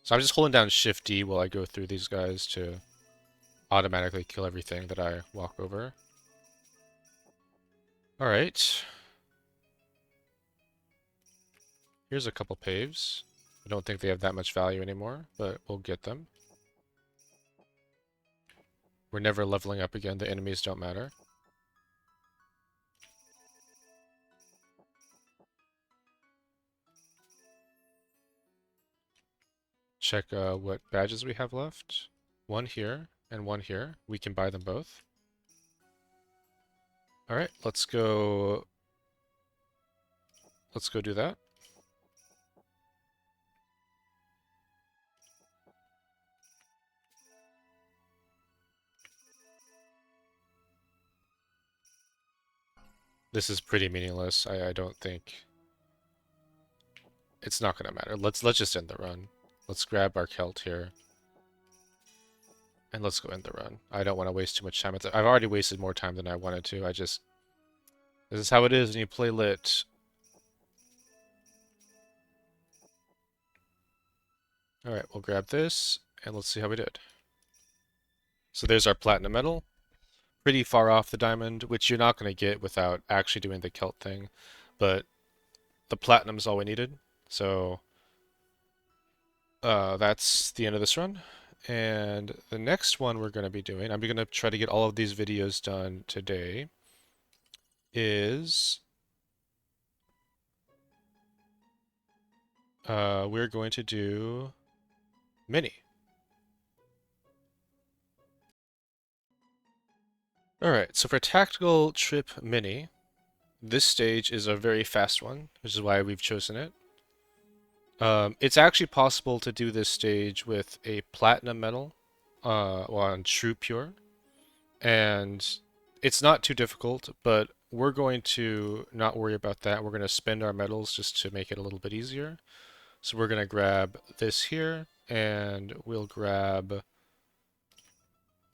So I'm just holding down Shift D while I go through these guys to automatically kill everything that I walk over. Alright. Here's a couple paves. I don't think they have that much value anymore, but we'll get them. We're never leveling up again, the enemies don't matter. Check what badges we have left. One here and one here. We can buy them both. Alright, let's go do that. This is pretty meaningless. I don't think it's not gonna matter. Let's just end the run. Let's grab our Celt here. And let's go end the run. I don't want to waste too much time. I've already wasted more time than I wanted to. This is how it is when you play lit. Alright, we'll grab this, and let's see how we did. So there's our platinum medal. Pretty far off the diamond, which you're not going to get without actually doing the Celt thing. But the platinum is all we needed. So that's the end of this run. And the next one we're going to be doing, I'm going to try to get all of these videos done today, is we're going to do Mini. Alright, so for Tactical Trip Mini, this stage is a very fast one, which is why we've chosen it. It's actually possible to do this stage with a platinum medal on True Pure, and it's not too difficult, but we're going to not worry about that. We're going to spend our medals just to make it a little bit easier. So we're going to grab this here, and we'll grab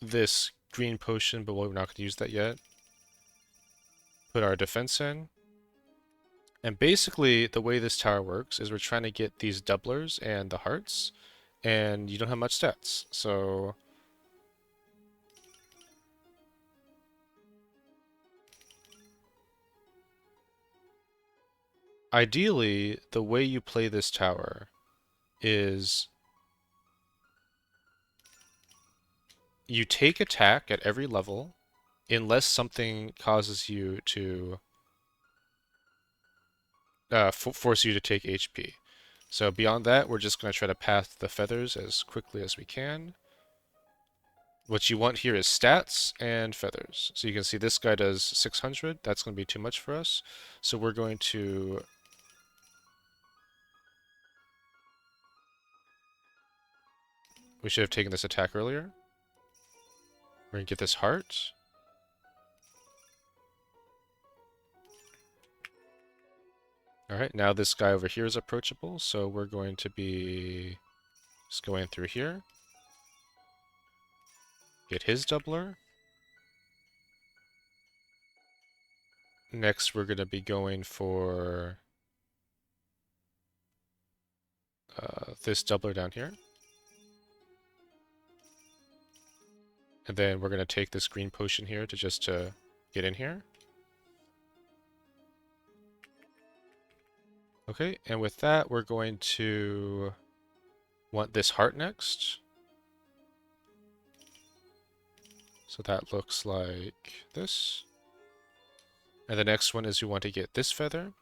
this green potion, but we're not going to use that yet. Put our defense in. And basically, the way this tower works is we're trying to get these doublers and the hearts, and you don't have much stats. So ideally, the way you play this tower is you take attack at every level unless something causes you to force you to take HP. So beyond that, we're just going to try to path the feathers as quickly as we can. What you want here is stats and feathers. So you can see this guy does 600. That's going to be too much for us. So we're going to... We should have taken this attack earlier. We're going to get this heart. Alright, now this guy over here is approachable, so we're going to be just going through here. Get his doubler. Next, we're going to be going for this doubler down here. And then we're going to take this green potion here to just get in here. Okay, and with that, we're going to want this heart next. So that looks like this. And the next one is you want to get this feather.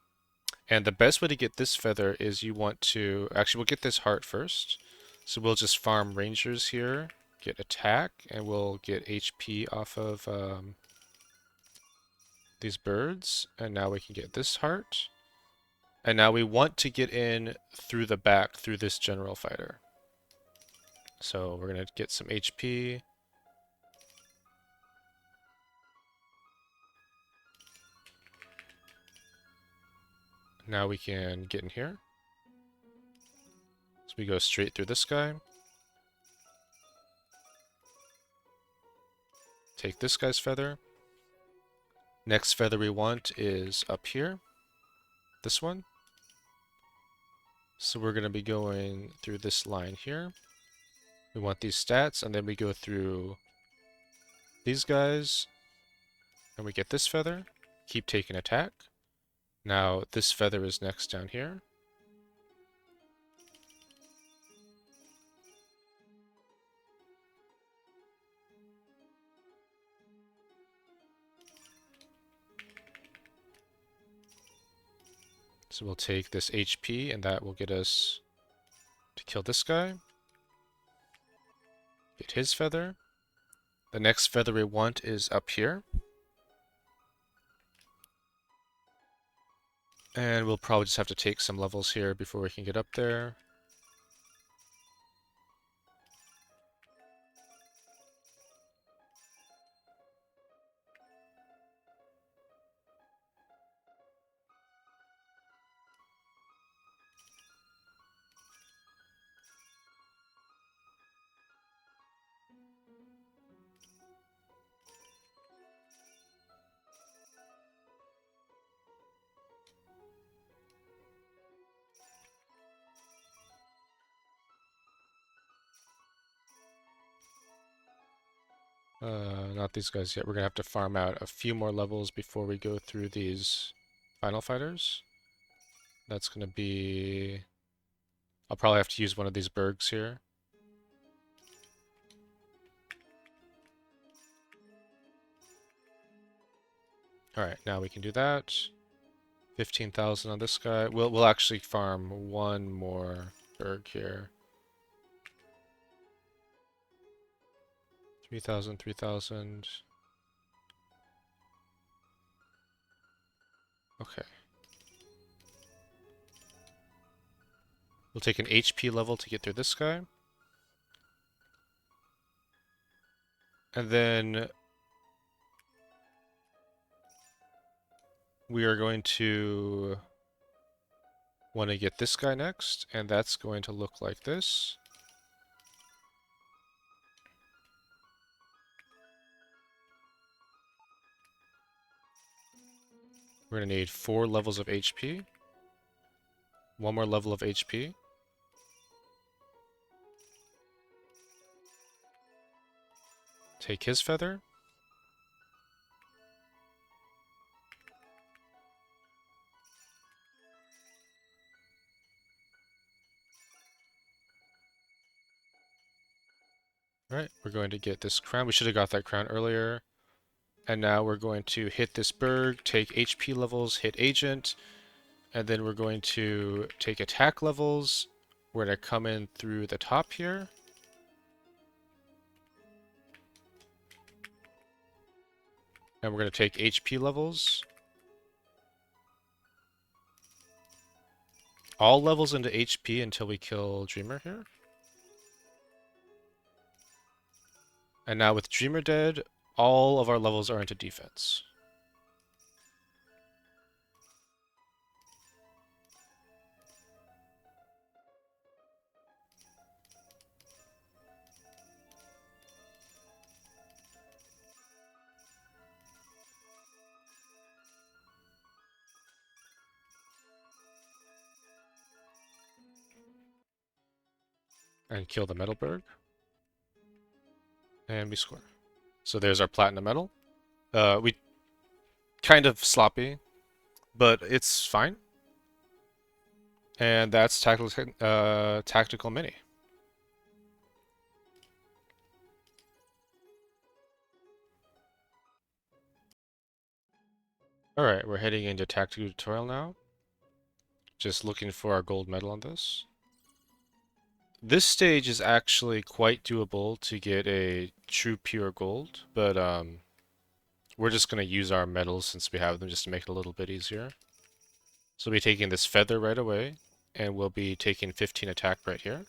And the best way to get this feather is you want to... Actually, we'll get this heart first. So we'll just farm rangers here, get attack, and we'll get HP off of these birds. And now we can get this heart. And now we want to get in through the back, through this general fighter. So we're going to get some HP. Now we can get in here. So we go straight through this guy. Take this guy's feather. Next feather we want is up here. This one. So we're going to be going through this line here. We want these stats, and then we go through these guys, and we get this feather. Keep taking attack. Now this feather is next down here. So we'll take this HP, and that will get us to kill this guy. Get his feather. The next feather we want is up here. And we'll probably just have to take some levels here before we can get up there. Not these guys yet. We're going to have to farm out a few more levels before we go through these final fighters. That's going to be... I'll probably have to use one of these bergs here. Alright, now we can do that. 15,000 on this guy. We'll actually farm one more berg here. 3,000, 3,000. Okay. We'll take an HP level to get through this guy. And then we are going to Want to get this guy next, and that's going to look like this. We're going to need 4 levels of HP. 1 more level of HP. Take his feather. Alright, we're going to get this crown. We should have got that crown earlier. And now we're going to hit this berg, take HP levels, hit agent, and then we're going to take attack levels. We're going to come in through the top here. And we're going to take HP levels. All levels into HP until we kill Dreamer here. And now with Dreamer dead, all of our levels are into defense. And kill the Metalberg. And we score. So there's our platinum medal. We kind of sloppy, but it's fine. And that's tactical mini. Alright, we're heading into tactical tutorial now. Just looking for our gold medal on this. This stage is actually quite doable to get a true pure gold, but we're just going to use our medals since we have them just to make it a little bit easier. So we'll be taking this feather right away, and we'll be taking 15 attack right here.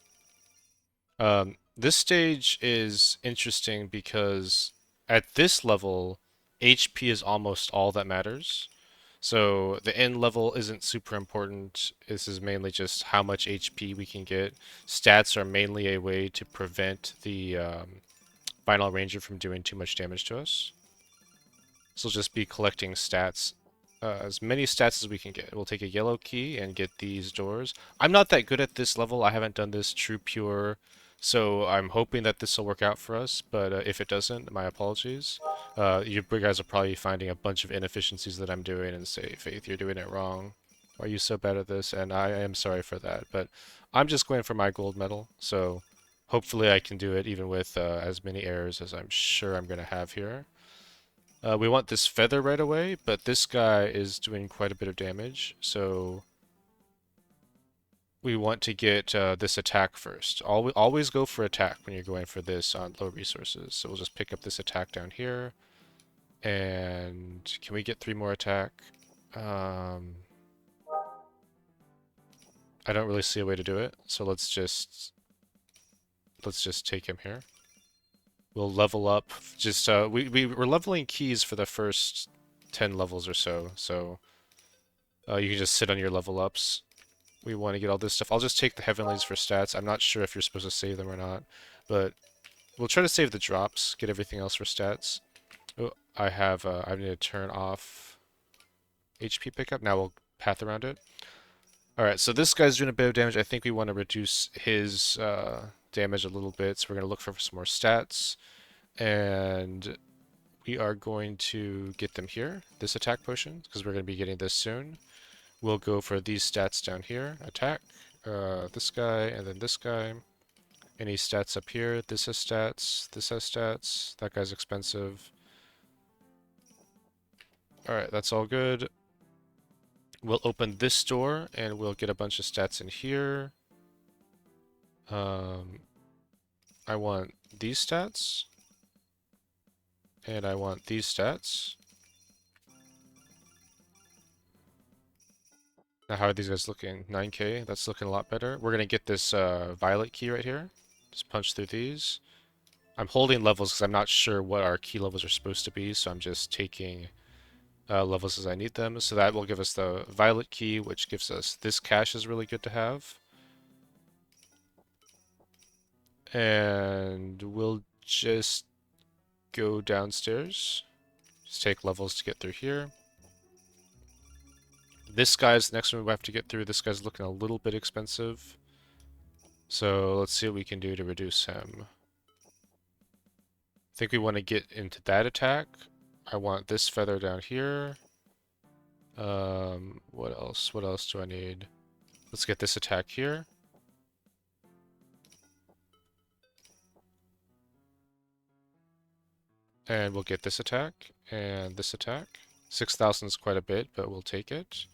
This stage is interesting because at this level, HP is almost all that matters. So the end level isn't super important. This is mainly just how much HP we can get. Stats are mainly a way to prevent the Final Ranger from doing too much damage to us. So we'll just be collecting stats, as many stats as we can get. We'll take a yellow key and get these doors. I'm not that good at this level. I haven't done this true pure, so I'm hoping that this will work out for us, but if it doesn't, my apologies. You guys are probably finding a bunch of inefficiencies that I'm doing and say, Faith, you're doing it wrong. Why are you so bad at this? And I am sorry for that, but I'm just going for my gold medal, so hopefully I can do it even with as many errors as I'm sure I'm going to have here. We want this feather right away, but this guy is doing quite a bit of damage, so we want to get this attack first. Always go for attack when you're going for this on low resources. So we'll just pick up this attack down here. And can we get 3 more attack? I don't really see a way to do it, so let's just take him here. We'll level up. Just we're leveling keys for the first 10 levels or so, so you can just sit on your level ups. We want to get all this stuff. I'll just take the heavenlies for stats. I'm not sure if you're supposed to save them or not, but we'll try to save the drops, get everything else for stats. Oh, I need to turn off HP pickup. Now we'll path around it. Alright, so this guy's doing a bit of damage. I think we want to reduce his damage a little bit, so we're going to look for some more stats. And we are going to get them here, this attack potion, because we're going to be getting this soon. We'll go for these stats down here. Attack, this guy, and then this guy. Any stats up here? This has stats, this has stats. That guy's expensive. Alright, that's all good. We'll open this door, and we'll get a bunch of stats in here. I want these stats. And I want these stats. Now, how are these guys looking? 9k, that's looking a lot better. We're going to get this violet key right here. Just punch through these. I'm holding levels because I'm not sure what our key levels are supposed to be, so I'm just taking levels as I need them. So that will give us the violet key, which gives us this cache is really good to have. And we'll just go downstairs. Just take levels to get through here. This guy's the next one we have to get through. This guy's looking a little bit expensive. So let's see what we can do to reduce him. I think we want to get into that attack. I want this feather down here. What else? What else do I need? Let's get this attack here. And we'll get this attack and this attack. 6,000 is quite a bit, but we'll take it.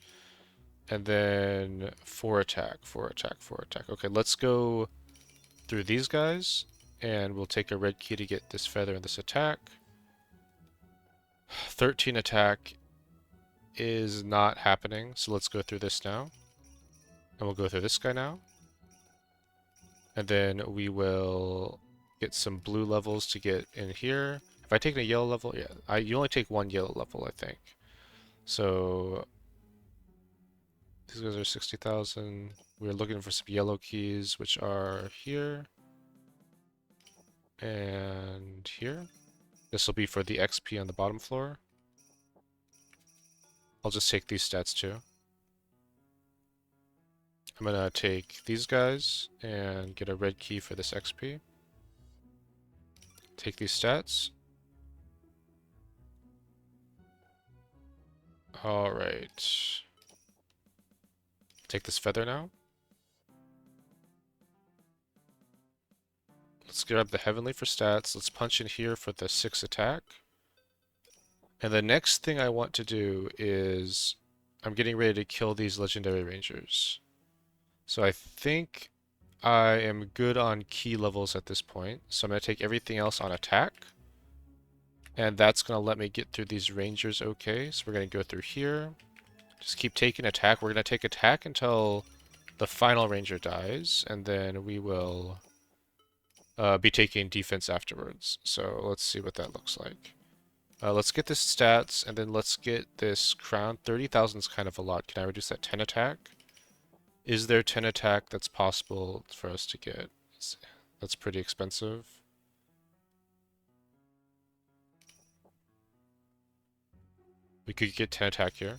And then 4 attack, 4 attack, 4 attack. Okay, let's go through these guys, and we'll take a red key to get this feather and this attack. 13 attack is not happening, so let's go through this now. And we'll go through this guy now. And then we will get some blue levels to get in here. Have I taken a yellow level? Yeah, you only take 1 yellow level, I think. So these guys are 60,000. We're looking for some yellow keys, which are here and here. This will be for the XP on the bottom floor. I'll just take these stats too. I'm gonna take these guys and get a red key for this XP. Take these stats. Alright. Take this feather now. Let's grab the heavenly for stats. Let's punch in here for the 6 attack. And the next thing I want to do is I'm getting ready to kill these legendary rangers. So I think I am good on key levels at this point. So I'm going to take everything else on attack. And that's going to let me get through these rangers okay. So we're going to go through here. Just keep taking attack. We're going to take attack until the final ranger dies. And then we will be taking defense afterwards. So let's see what that looks like. Let's get this stats, and then let's get this crown. 30,000 is kind of a lot. Can I reduce that 10 attack? Is there 10 attack that's possible for us to get? That's pretty expensive. We could get 10 attack here.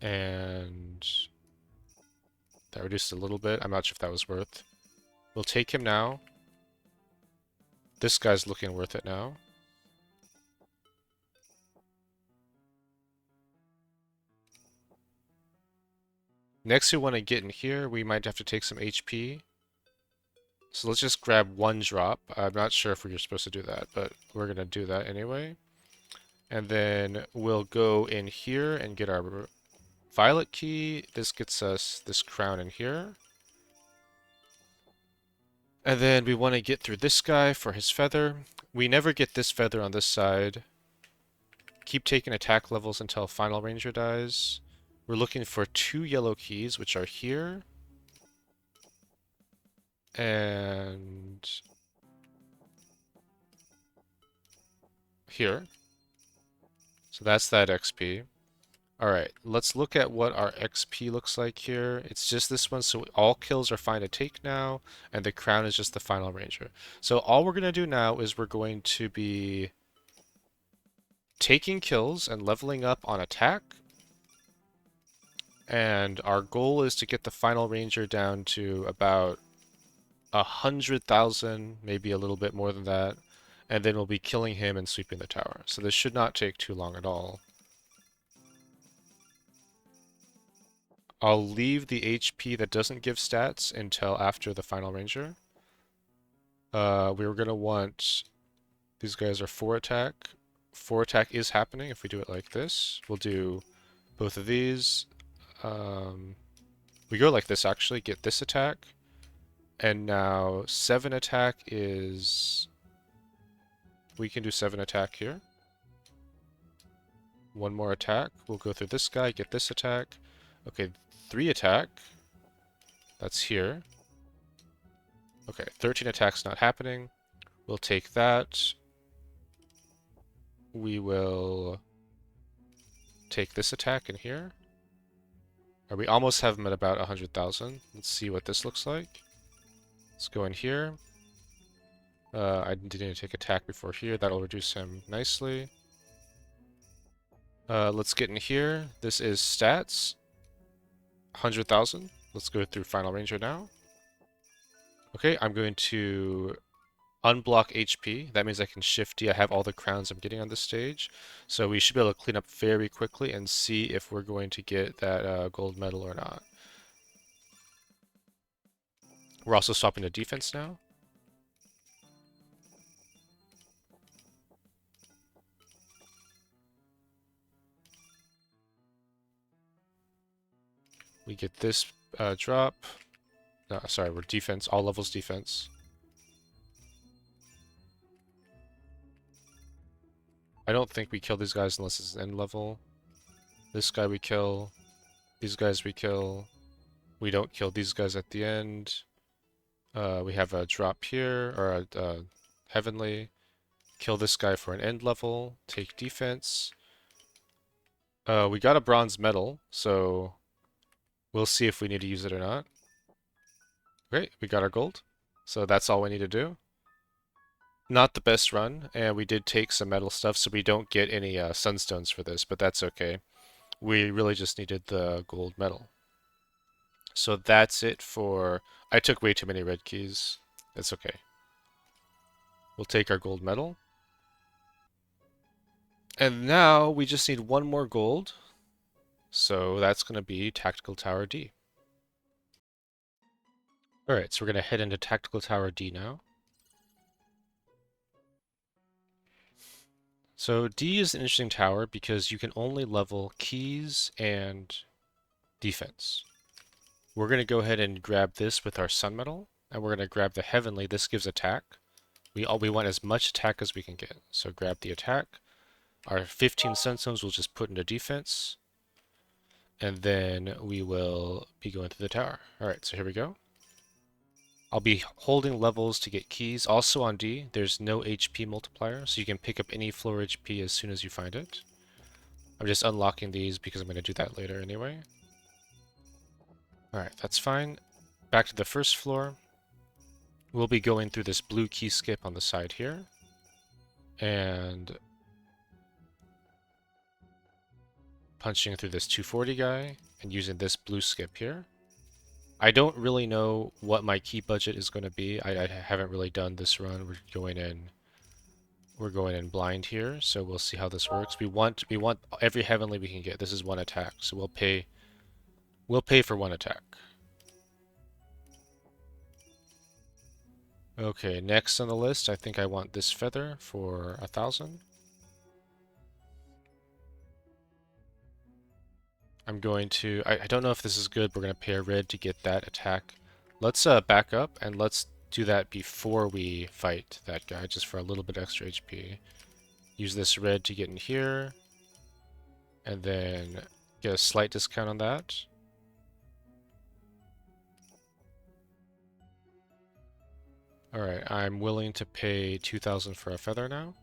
And that reduced a little bit. I'm not sure if that was worth. We'll take him now. This guy's looking worth it now. Next we want to get in here. We might have to take some HP. So let's just grab 1 drop. I'm not sure if we're supposed to do that, but we're going to do that anyway. And then we'll go in here and get our violet key. This gets us this crown in here. And then we want to get through this guy for his feather. We never get this feather on this side. Keep taking attack levels until final ranger dies. We're looking for 2 yellow keys, which are here. And here. So that's that XP. Alright, let's look at what our XP looks like here. It's just this one, so all kills are fine to take now, and the crown is just the final ranger. So all we're going to do now is we're going to be taking kills and leveling up on attack. And our goal is to get the final ranger down to about 100,000, maybe a little bit more than that. And then we'll be killing him and sweeping the tower. So this should not take too long at all. I'll leave the HP that doesn't give stats until after the final ranger. We were going to want... These guys are 4 attack. 4 attack is happening if we do it like this. We'll do both of these. We go like this actually, get this attack. And now 7 attack is... We can do 7 attack here. 1 more attack. We'll go through this guy, get this attack. Okay, 3 attack. That's here. Okay, 13 attack's not happening. We'll take that. we will take this attack in here. Or we almost have them at about 100,000. Let's see what this looks like. Let's go in here. I didn't take attack before here. That'll reduce him nicely. Let's get in here. This is stats. 100,000. Let's go through Final Ranger now. Okay, I'm going to unblock HP. That means I can shift D. I have all the crowns I'm getting on this stage. So we should be able to clean up very quickly and see if we're going to get that gold medal or not. We're also swapping to defense now. We get this drop. No, sorry, we're defense, all levels defense. I don't think we kill these guys unless it's end level. This guy we kill. These guys we kill. We don't kill these guys at the end. We have a drop here, or a heavenly. Kill this guy for an end level. Take defense. We got a bronze medal, so we'll see if we need to use it or not. Great, we got our gold. So that's all we need to do. Not the best run, and we did take some metal stuff, so we don't get any sunstones for this, but that's okay. We really just needed the gold medal. So that's it for... I took way too many red keys. That's okay. We'll take our gold medal. And now we just need one more gold. So that's going to be Tactical Tower D. Alright, so we're going to head into Tactical Tower D now. So D is an interesting tower because you can only level keys and defense. We're going to go ahead and grab this with our sun medal, and we're going to grab the heavenly. This gives attack. We want as much attack as we can get. So grab the attack. Our 15 sunstones we'll just put into defense. And then we will be going through the tower. Alright, so here we go. I'll be holding levels to get keys. Also on D, there's no HP multiplier, so you can pick up any floor HP as soon as you find it. I'm just unlocking these because I'm going to do that later anyway. Alright, that's fine. Back to the first floor. We'll be going through this blue key skip on the side here. And punching through this 240 guy and using this blue skip here. I don't really know what my key budget is going to be. I haven't really done this run. We're going in blind here, so we'll see how this works. We want every heavenly we can get. This is one attack, so we'll pay for one attack. Okay, next on the list, I think I want this feather for 1,000. I'm going to... I don't know if this is good. We're going to pay a red to get that attack. Let's back up, and let's do that before we fight that guy, just for a little bit extra HP. Use this red to get in here, and then get a slight discount on that. Alright, I'm willing to pay 2,000 for a feather now.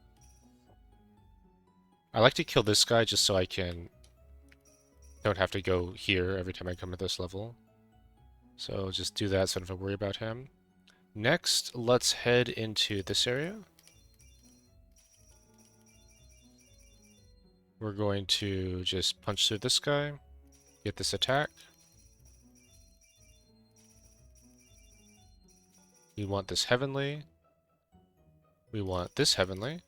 I like to kill this guy just so I don't have to go here every time I come to this level. So just do that so I don't have to worry about him. Next, let's head into this area. We're going to just punch through this guy, get this attack. We want this heavenly. We want this heavenly.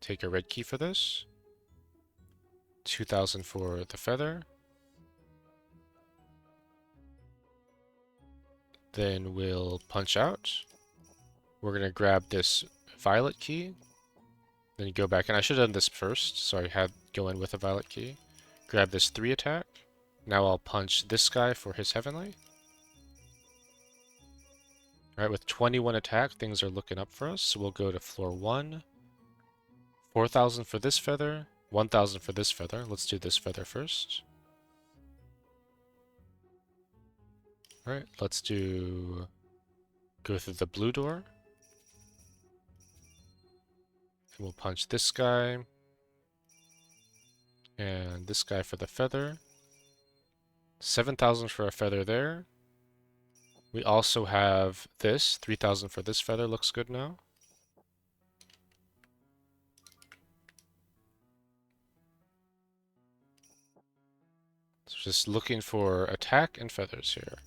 Take a red key for this. 2,000 for the feather. Then we'll punch out. We're going to grab this violet key. Then go back, and I should have done this first, so I had go in with a violet key. Grab this 3 attack. Now I'll punch this guy for his heavenly. Alright, with 21 attack, things are looking up for us, so we'll go to floor 1. 4,000 for this feather, 1,000 for this feather. Let's do this feather first. Alright, let's go through the blue door. we'll punch this guy. And this guy for the feather. 7,000 for a feather there. We also have this. 3,000 for this feather looks good now. So just looking for attack and feathers here.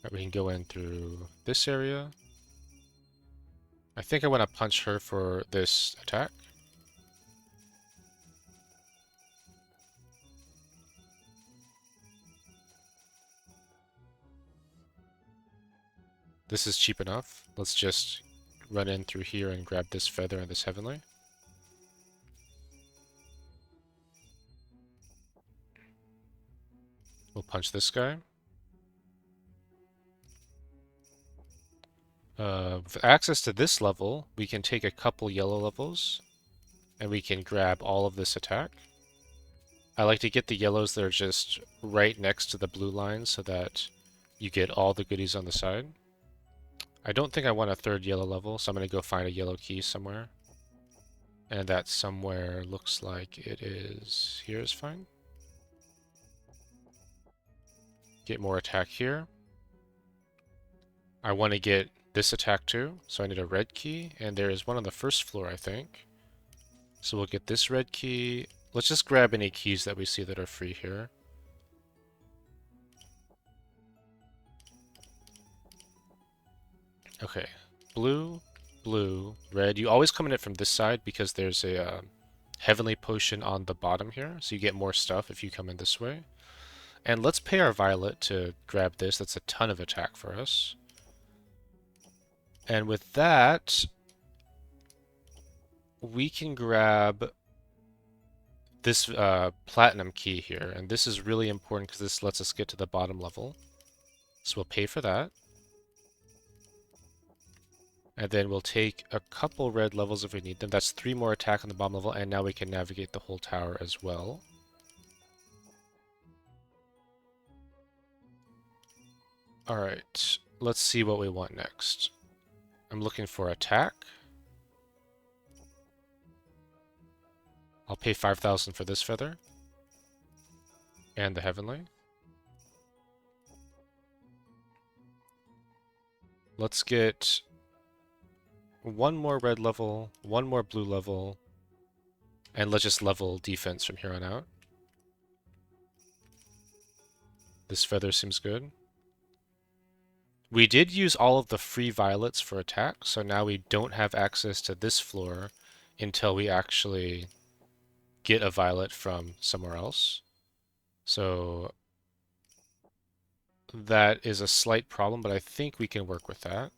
Right, we can go in through this area. I think I want to punch her for this attack. This is cheap enough. Let's just run in through here and grab this feather and this heavenly. We'll punch this guy. With access to this level, we can take a couple yellow levels, and we can grab all of this attack. I like to get the yellows that are just right next to the blue line so that you get all the goodies on the side. I don't think I want a third yellow level, so I'm going to go find a yellow key somewhere. And that somewhere looks like it is... here is fine. Get more attack here. I want to get this attack too, so I need a red key, and there is one on the first floor, I think. So we'll get this red key. Let's just grab any keys that we see that are free here. Okay, blue, blue, red. You always come in it from this side because there's a heavenly potion on the bottom here, so you get more stuff if you come in this way. And let's pay our violet to grab this. That's a ton of attack for us. And with that, we can grab this platinum key here. And this is really important because this lets us get to the bottom level. So we'll pay for that. And then we'll take a couple red levels if we need them. That's 3 more attack on the bottom level, and now we can navigate the whole tower as well. Alright, let's see what we want next. I'm looking for attack. I'll pay 5,000 for this feather. And the heavenly. Let's get one more red level, one more blue level, and let's just level defense from here on out. This feather seems good. We did use all of the free violets for attack, so now we don't have access to this floor until we actually get a violet from somewhere else. So that is a slight problem, but I think we can work with that.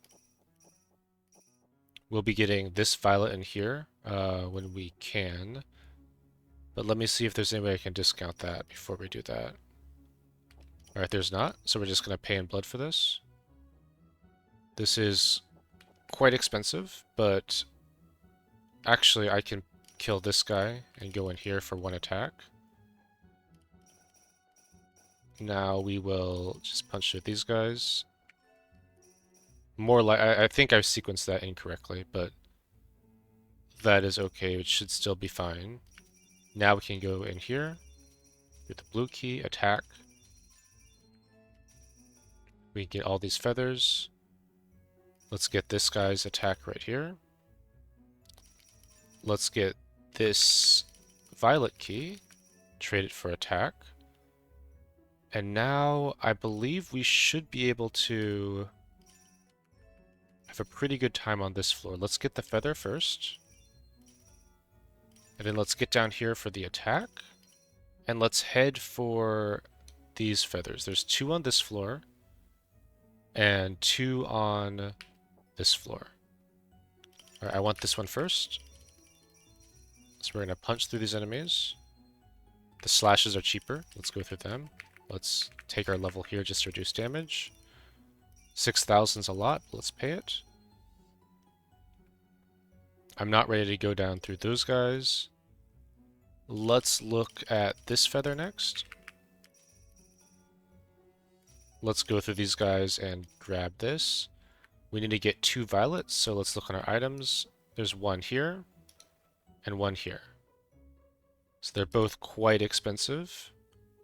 We'll be getting this violet in here when we can. But let me see if there's any way I can discount that before we do that. Alright, there's not, so we're just going to pay in blood for this. This is quite expensive, but actually I can kill this guy and go in here for 1 attack. Now we will just punch through these guys. More like I think I sequenced that incorrectly, but that is okay. It should still be fine. Now we can go in here with the blue key, attack. We can get all these feathers. Let's get this guy's attack right here. Let's get this violet key, trade it for attack. And now I believe we should be able to have a pretty good time on this floor. Let's get the feather first. And then let's get down here for the attack. And let's head for these feathers. There's 2 on this floor and 2 on this floor. Alright, I want this one first. So we're going to punch through these enemies. The slashes are cheaper. Let's go through them. Let's take our level here just to reduce damage. 6,000's a lot. Let's pay it. I'm not ready to go down through those guys. Let's look at this feather next. Let's go through these guys and grab this. We need to get 2 violets, so let's look on our items. There's 1 here. and one here. So they're both quite expensive.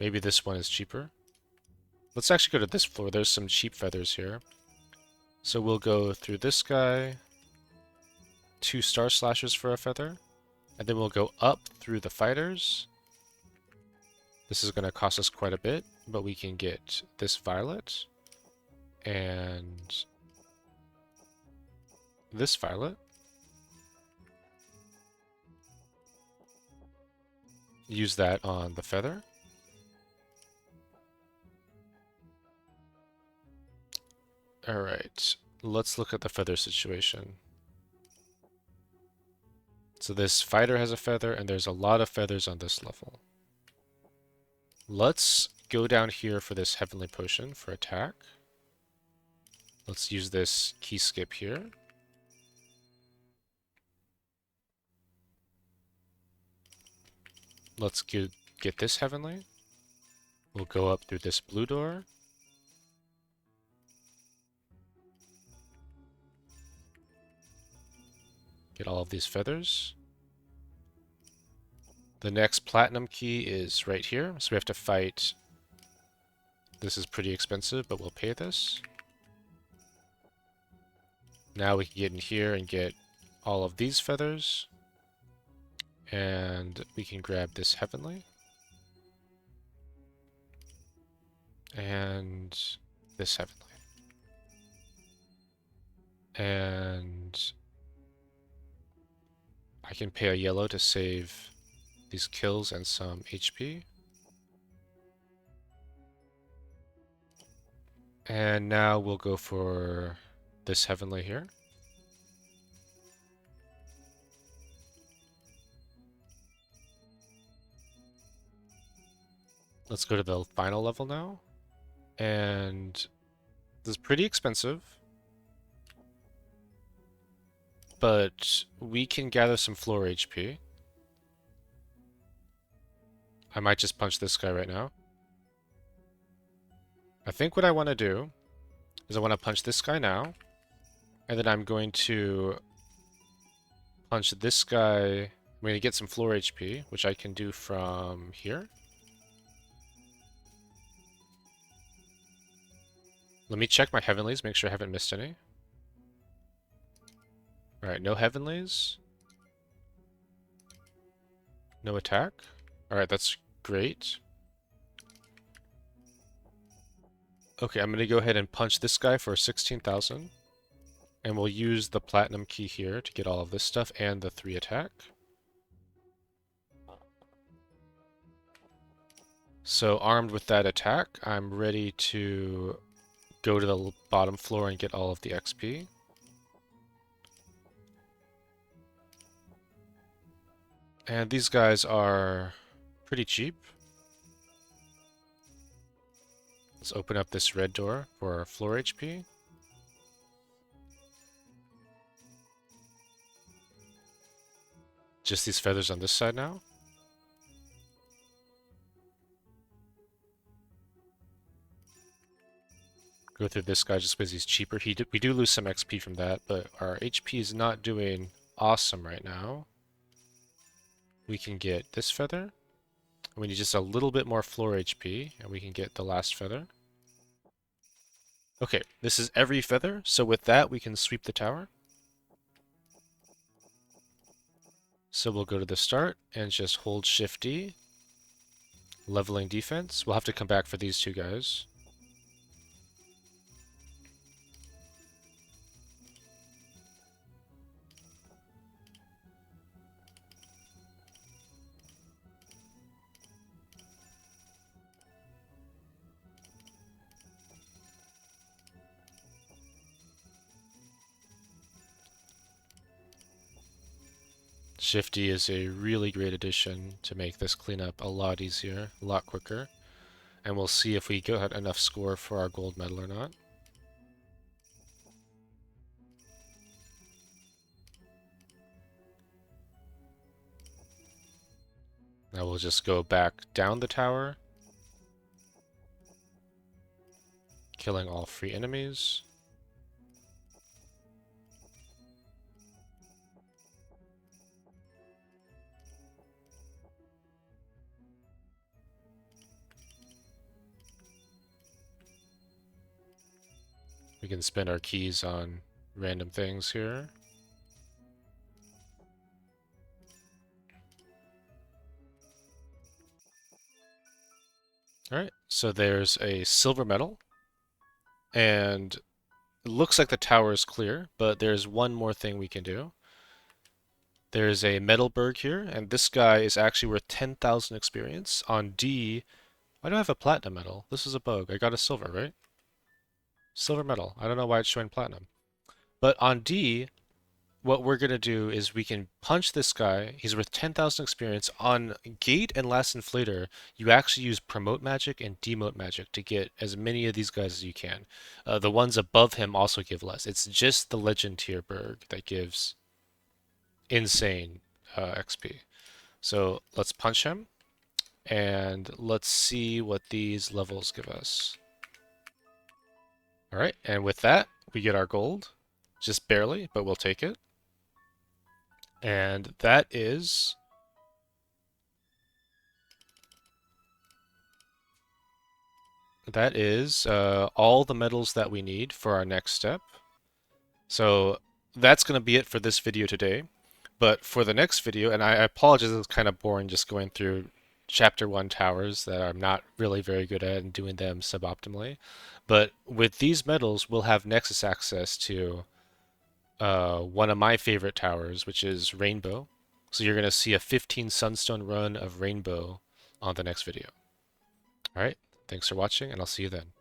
Maybe this one is cheaper. Let's actually go to this floor. There's some cheap feathers here. So we'll go through this guy, 2 star slashers for a feather, and then we'll go up through the fighters. This is going to cost us quite a bit, but we can get this violet and this violet. Use that on the feather. Alright, let's look at the feather situation. So this fighter has a feather, and there's a lot of feathers on this level. Let's go down here for this heavenly potion for attack. Let's use this key skip here. Let's get this heavenly. We'll go up through this blue door. Get all of these feathers. The next platinum key is right here, so we have to fight. This is pretty expensive, but we'll pay this. Now we can get in here and get all of these feathers. And we can grab this heavenly. And this heavenly. And I can pay a yellow to save these kills and some HP. And now we'll go for this heavenly here. Let's go to the final level now. And this is pretty expensive. But we can gather some floor HP. I might just punch this guy right now. I think what I want to do is I want to punch this guy now. And then I'm going to punch this guy. I'm going to get some floor HP, which I can do from here. Let me check my heavenlies, make sure I haven't missed any. Alright, no heavenlies. No attack. Alright, that's great. Okay, I'm going to go ahead and punch this guy for 16,000. And we'll use the platinum key here to get all of this stuff and the 3 attack. So armed with that attack, I'm ready to go to the bottom floor and get all of the XP. And these guys are pretty cheap. Let's open up this red door for our floor HP. Just these feathers on this side now. Go through this guy just because he's cheaper. We do lose some XP from that, but our HP is not doing awesome right now. We can get this feather. We need just a little bit more floor HP, and we can get the last feather. Okay, this is every feather, so with that we can sweep the tower. So we'll go to the start and just hold Shift D. Leveling defense. We'll have to come back for these 2 guys. Shifty is a really great addition to make this cleanup a lot easier, a lot quicker. And we'll see if we got enough score for our gold medal or not. Now we'll just go back down the tower, killing all free enemies. We can spend our keys on random things here. All right, so there's a silver medal, and it looks like the tower is clear, but there's one more thing we can do. There's a Metalberg here, and this guy is actually worth 10,000 experience. On D, why do I have a platinum medal? This is a bug. I got a silver, right? Silver medal. I don't know why it's showing platinum. But on D, what we're going to do is we can punch this guy. He's worth 10,000 experience. On Gate and Last Inflator, you actually use Promote Magic and Demote Magic to get as many of these guys as you can. The ones above him also give less. It's just the Legend tier Berg that gives insane XP. So let's punch him, and let's see what these levels give us. All right, and with that, we get our gold. Just barely, but we'll take it. And that is all the medals that we need for our next step. So that's going to be it for this video today. But for the next video, and I apologize, it's kind of boring just going through Chapter 1 towers that I'm not really very good at and doing them suboptimally. But with these medals, we'll have Nexus access to one of my favorite towers, which is Rainbow. So you're going to see a 15 Sunstone run of Rainbow on the next video. All right, thanks for watching, and I'll see you then.